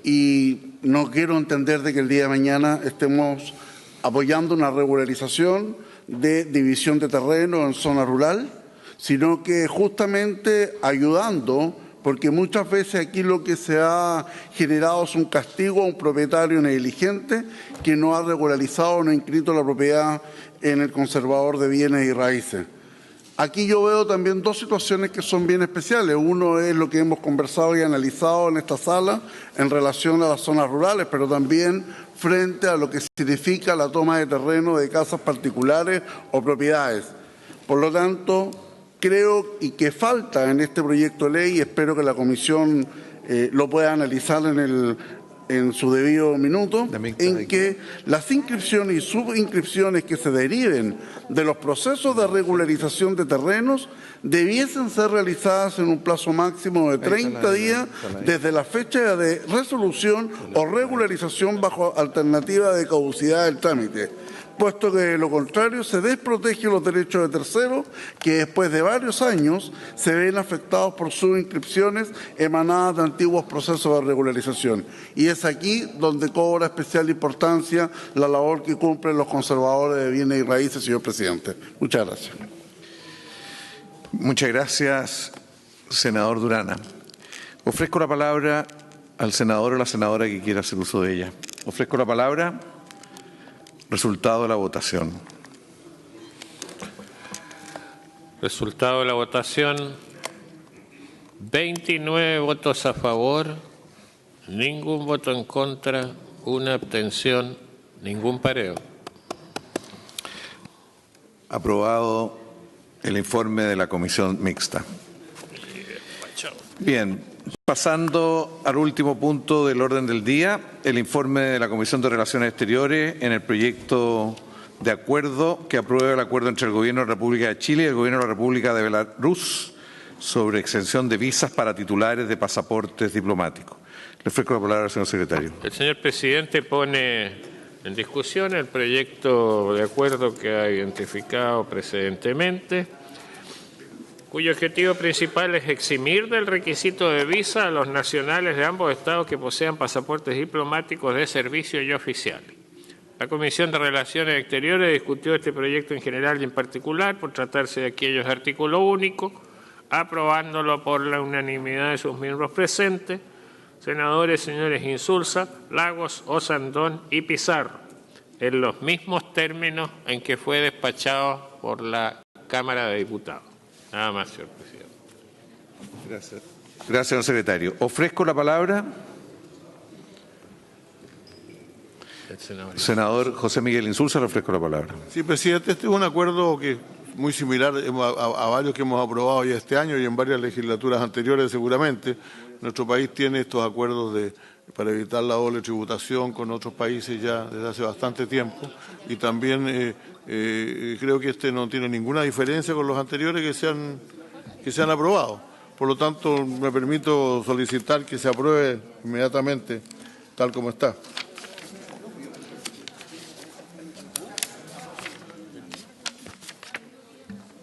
y no quiero entender de que el día de mañana estemos apoyando una regularización de división de terreno en zona rural, sino que justamente ayudando, porque muchas veces aquí lo que se ha generado es un castigo a un propietario negligente que no ha regularizado o no ha inscrito la propiedad en el conservador de bienes y raíces. Aquí yo veo también dos situaciones que son bien especiales. Uno es lo que hemos conversado y analizado en esta sala en relación a las zonas rurales, pero también frente a lo que significa la toma de terreno de casas particulares o propiedades. Por lo tanto, creo y que falta en este proyecto de ley, y espero que la comisión lo pueda analizar en su debido minuto, en que las inscripciones y subinscripciones que se deriven de los procesos de regularización de terrenos debiesen ser realizadas en un plazo máximo de 30 días desde la fecha de resolución o regularización bajo alternativa de caducidad del trámite, puesto que de lo contrario se desprotege los derechos de terceros que después de varios años se ven afectados por subinscripciones emanadas de antiguos procesos de regularización. Y es aquí donde cobra especial importancia la labor que cumplen los conservadores de bienes y raíces, señor presidente. Muchas gracias. Muchas gracias, senador Durana. Ofrezco la palabra al senador o la senadora que quiera hacer uso de ella. Ofrezco la palabra. Resultado de la votación. Resultado de la votación: 29 votos a favor, ningún voto en contra, una abstención, ningún pareo. Aprobado el informe de la comisión mixta. Bien, pasando al último punto del orden del día, el informe de la Comisión de Relaciones Exteriores en el proyecto de acuerdo que aprueba el acuerdo entre el Gobierno de la República de Chile y el Gobierno de la República de Belarus sobre exención de visas para titulares de pasaportes diplomáticos. Le ofrezco la palabra al señor secretario. El señor presidente pone en discusión el proyecto de acuerdo que ha identificado precedentemente, cuyo objetivo principal es eximir del requisito de visa a los nacionales de ambos estados que posean pasaportes diplomáticos de servicio y oficiales. La Comisión de Relaciones Exteriores discutió este proyecto en general y en particular por tratarse de aquellos artículos únicos, aprobándolo por la unanimidad de sus miembros presentes, senadores señores Insulza, Lagos, Osandón y Pizarro, en los mismos términos en que fue despachado por la Cámara de Diputados. Nada más, señor presidente. Gracias. Gracias, señor secretario. Ofrezco la palabra. Senador José Miguel Insulza, le ofrezco la palabra. Sí, presidente, este es un acuerdo que es muy similar a varios que hemos aprobado ya este año y en varias legislaturas anteriores seguramente. Nuestro país tiene estos acuerdos para evitar la doble tributación con otros países ya desde hace bastante tiempo y también creo que este no tiene ninguna diferencia con los anteriores que se han aprobado. Por lo tanto, me permito solicitar que se apruebe inmediatamente tal como está.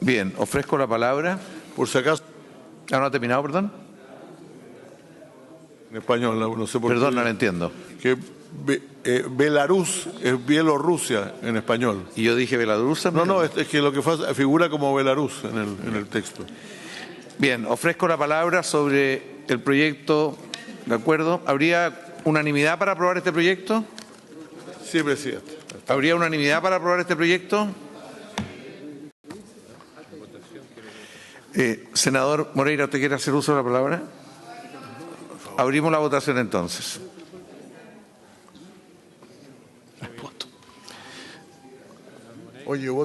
Bien, ofrezco la palabra. Por si acaso. ¿Ah, no ha terminado, perdón? En español, no sé por qué. Perdón, no lo entiendo. Que Belarus es Bielorrusia en español. ¿Y yo dije Belarus? No, es que lo que figura como Belarus en el texto. Bien, ofrezco la palabra sobre el proyecto de acuerdo. ¿Habría unanimidad para aprobar este proyecto? Sí, presidente. ¿Habría unanimidad para aprobar este proyecto? Senador Moreira, ¿usted quiere hacer uso de la palabra? Abrimos la votación entonces.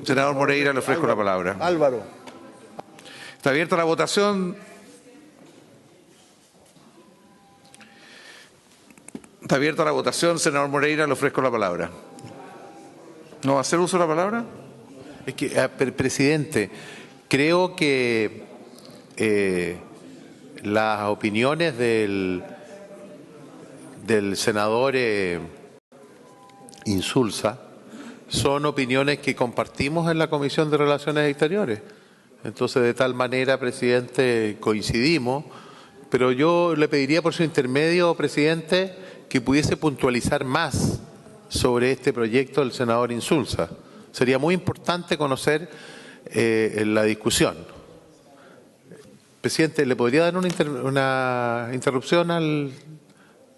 Senador Moreira, le ofrezco la palabra. Álvaro. Está abierta la votación. Está abierta la votación. Senador Moreira, le ofrezco la palabra. ¿No va a hacer uso de la palabra? Es que, presidente, creo que las opiniones del senador Insulza son opiniones que compartimos en la Comisión de Relaciones Exteriores. Entonces, de tal manera, presidente, coincidimos, pero yo le pediría por su intermedio, presidente, que pudiese puntualizar más sobre este proyecto del senador Insulza. Sería muy importante conocer la discusión. Presidente, ¿le podría dar una interrupción al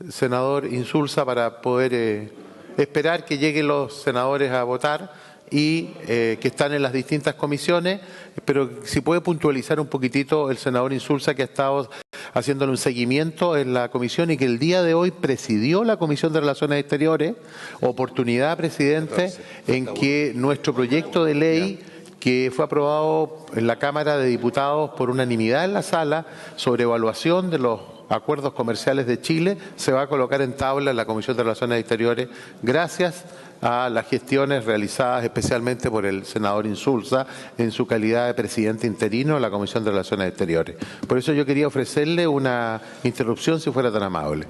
senador Insulza para poder esperar que lleguen los senadores a votar y que están en las distintas comisiones? Pero si puede puntualizar un poquitito el senador Insulza, que ha estado haciéndole un seguimiento en la comisión y que el día de hoy presidió la Comisión de Relaciones Exteriores, oportunidad, presidente, en que nuestro proyecto de ley que fue aprobado en la Cámara de Diputados por unanimidad en la sala sobre evaluación de los acuerdos comerciales de Chile, se va a colocar en tabla en la Comisión de Relaciones Exteriores gracias a las gestiones realizadas especialmente por el senador Insulza en su calidad de presidente interino de la Comisión de Relaciones Exteriores. Por eso yo quería ofrecerle una interrupción si fuera tan amable.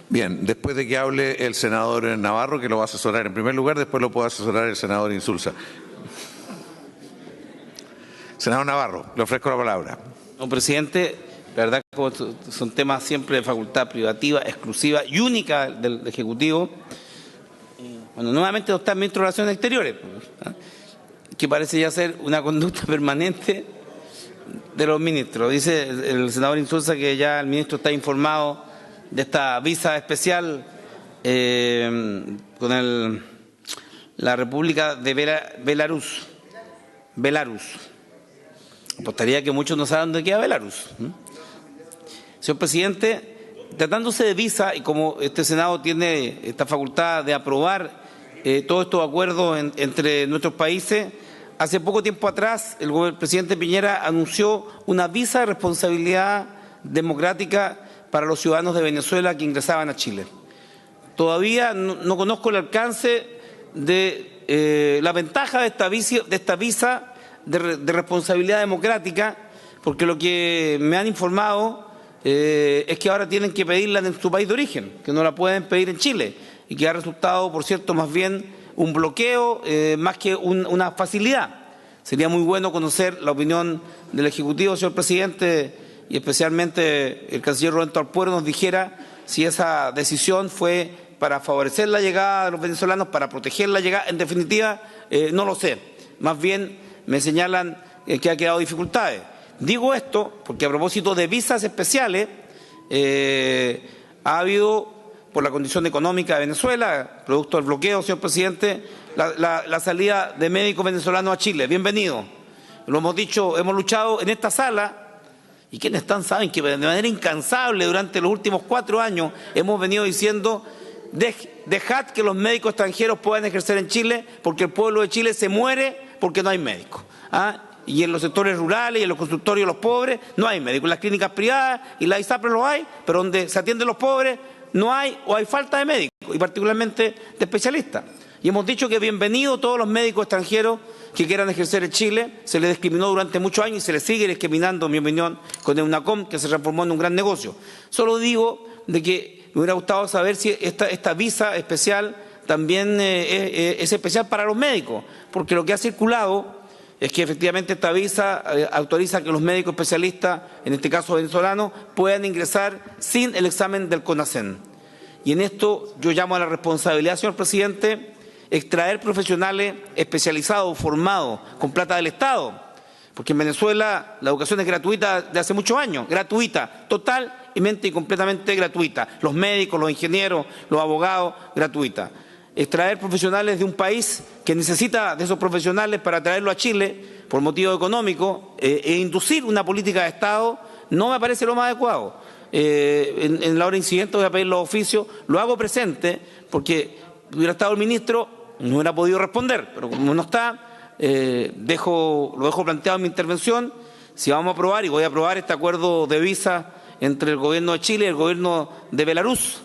Bien, después de que hable el senador Navarro, que lo va a asesorar en primer lugar, después lo puede asesorar el senador Insulza. Senador Navarro, le ofrezco la palabra. No, presidente, la verdad que son temas siempre de facultad privativa, exclusiva y única del Ejecutivo. Bueno, nuevamente no está el ministro de Relaciones Exteriores, que parece ya ser una conducta permanente de los ministros. Dice el senador Insulza que ya el ministro está informado de esta visa especial con la República de Belarus. apostaría que muchos no saben dónde queda Belarus. Señor presidente, tratándose de visa, y como este Senado tiene esta facultad de aprobar todos estos acuerdos entre nuestros países, hace poco tiempo atrás el presidente Piñera anunció una visa de responsabilidad democrática para los ciudadanos de Venezuela que ingresaban a Chile. Todavía no conozco el alcance de la ventaja de esta visa de responsabilidad democrática, porque lo que me han informado es que ahora tienen que pedirla en su país de origen, que no la pueden pedir en Chile, y que ha resultado, por cierto, más bien un bloqueo más que una facilidad. Sería muy bueno conocer la opinión del Ejecutivo, señor presidente, y especialmente el canciller Roberto Alpuero nos dijera si esa decisión fue para favorecer la llegada de los venezolanos, para proteger la llegada. En definitiva, no lo sé. Más bien me señalan que ha quedado dificultades. Digo esto porque a propósito de visas especiales, ha habido, por la condición económica de Venezuela, producto del bloqueo, señor presidente, la salida de médicos venezolanos a Chile. Bienvenido. Lo hemos dicho, hemos luchado en esta sala, y quienes están saben que de manera incansable durante los últimos 4 años hemos venido diciendo: dejad que los médicos extranjeros puedan ejercer en Chile, porque el pueblo de Chile se muere porque no hay médicos. Y en los sectores rurales y en los consultorios de los pobres no hay médicos. En las clínicas privadas y las ISAPRES los hay, pero donde se atienden los pobres no hay, o hay falta de médicos, y particularmente de especialistas. Y hemos dicho que bienvenido todos los médicos extranjeros que quieran ejercer en Chile. Se les discriminó durante muchos años y se les sigue discriminando, en mi opinión, con el UNACOM, que se transformó en un gran negocio. Solo digo de que me hubiera gustado saber si esta visa especial también es especial para los médicos, porque lo que ha circulado es que efectivamente esta visa autoriza que los médicos especialistas, en este caso venezolanos, puedan ingresar sin el examen del CONACEN. Y en esto yo llamo a la responsabilidad, señor presidente, extraer profesionales especializados, formados, con plata del Estado, porque en Venezuela la educación es gratuita de hace muchos años, gratuita, totalmente y completamente gratuita. Los médicos, los ingenieros, los abogados, gratuita. Extraer profesionales de un país que necesita de esos profesionales para traerlo a Chile por motivo económico e inducir una política de Estado no me parece lo más adecuado. En la hora incidente voy a pedir los oficios, lo hago presente porque hubiera estado el ministro, no hubiera podido responder, pero como no está, lo dejo planteado en mi intervención. Si vamos a aprobar, y voy a aprobar este acuerdo de visa entre el gobierno de Chile y el gobierno de Belarus,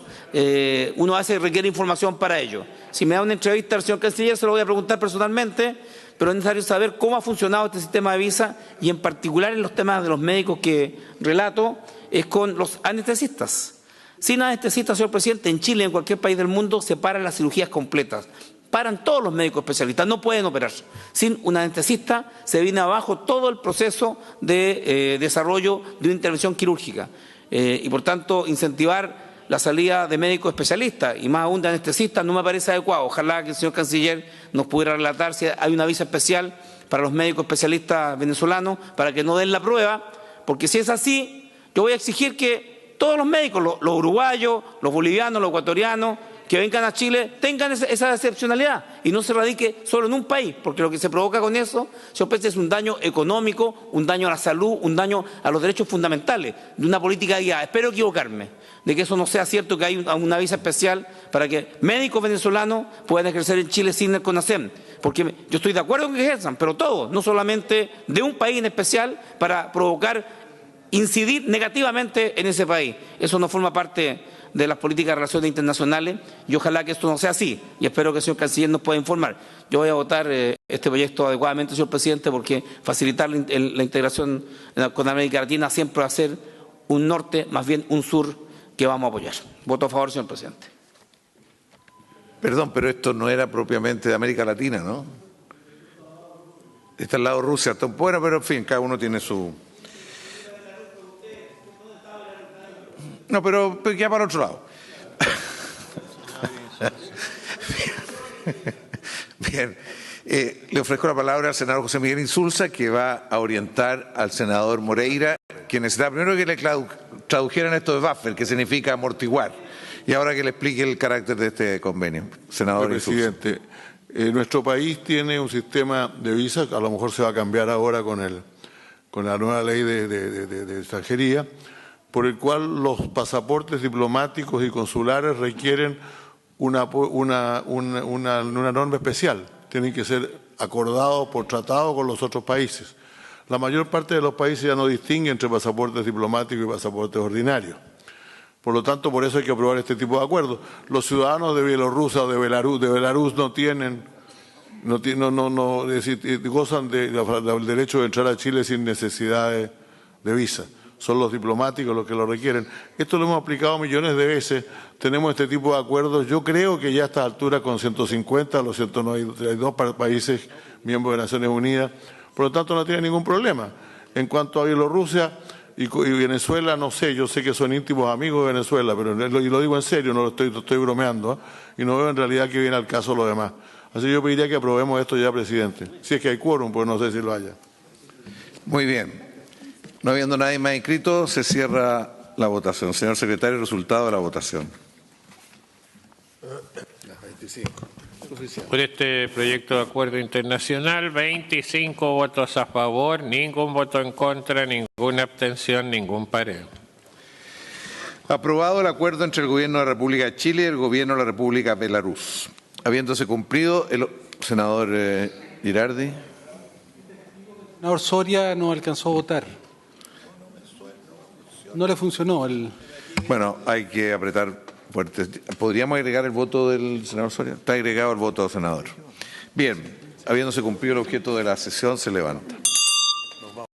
uno requiere información para ello. Si me da una entrevista al señor canciller, se lo voy a preguntar personalmente, pero es necesario saber cómo ha funcionado este sistema de visa, y en particular en los temas de los médicos que relato, es con los anestesistas. Sin anestesistas, señor presidente, en Chile y en cualquier país del mundo se paran las cirugías completas. Paran todos los médicos especialistas, no pueden operar. Sin un anestesista se viene abajo todo el proceso de desarrollo de una intervención quirúrgica. Y por tanto, incentivar la salida de médicos especialistas y más aún de anestesistas no me parece adecuado. Ojalá que el señor canciller nos pudiera relatar si hay una visa especial para los médicos especialistas venezolanos para que no den la prueba, porque si es así, yo voy a exigir que todos los médicos, los uruguayos, los bolivianos, los ecuatorianos, que vengan a Chile, tengan esa excepcionalidad y no se radique solo en un país, porque lo que se provoca con eso, señor presidente, es un daño económico, un daño a la salud, un daño a los derechos fundamentales de una política guiada. Espero equivocarme, de que eso no sea cierto, que hay una visa especial para que médicos venezolanos puedan ejercer en Chile sin el CONACEN, porque yo estoy de acuerdo con que ejerzan, pero todos, no solamente de un país en especial para incidir negativamente en ese país. Eso no forma parte de las políticas de relaciones internacionales y ojalá que esto no sea así, y espero que el señor canciller nos pueda informar. Yo voy a votar este proyecto adecuadamente, señor presidente, porque facilitar la integración con América Latina siempre va a ser un norte, más bien un sur que vamos a apoyar. Voto a favor, señor presidente. Perdón, pero esto no era propiamente de América Latina, ¿no? Está al lado de Rusia, bueno, pero en fin, cada uno tiene su... No, pero ya para otro lado. Bien. Le ofrezco la palabra al senador José Miguel Insulza, que va a orientar al senador Moreira, que necesita primero que le tradujeran esto de buffer, que significa amortiguar, y ahora que le explique el carácter de este convenio. Senador Insulza. Presidente, nuestro país tiene un sistema de visas, a lo mejor se va a cambiar ahora con el con la nueva ley de extranjería, por el cual los pasaportes diplomáticos y consulares requieren una norma especial. Tienen que ser acordados por tratado con los otros países. La mayor parte de los países ya no distingue entre pasaportes diplomáticos y pasaportes ordinarios. Por lo tanto, por eso hay que aprobar este tipo de acuerdos. Los ciudadanos de Bielorrusia o de Belarus no tienen, es decir, gozan del derecho de entrar a Chile sin necesidad de visa. Son los diplomáticos los que lo requieren. Esto lo hemos aplicado millones de veces. Tenemos este tipo de acuerdos. Yo creo que ya a esta altura con 150 a los 192 países miembros de Naciones Unidas, por lo tanto no tiene ningún problema. En cuanto a Bielorrusia y Venezuela, no sé, yo sé que son íntimos amigos de Venezuela, pero y lo digo en serio, no lo estoy bromeando, ¿eh? Y no veo en realidad que viene al caso lo demás. Así que yo pediría que aprobemos esto ya, presidente. Si es que hay quórum, pues no sé si lo haya. Muy bien. No habiendo nadie más inscrito, se cierra la votación. Señor secretario, resultado de la votación. Por este proyecto de acuerdo internacional, 25 votos a favor, ningún voto en contra, ninguna abstención, ningún pareo. Aprobado el acuerdo entre el Gobierno de la República de Chile y el Gobierno de la República de Belarus. Habiéndose cumplido, el senador Girardi. El senador Soria no alcanzó a votar. No le funcionó el... Bueno, hay que apretar fuerte. ¿Podríamos agregar el voto del senador Soria? Está agregado el voto del senador. Bien, habiéndose cumplido el objeto de la sesión, se levanta.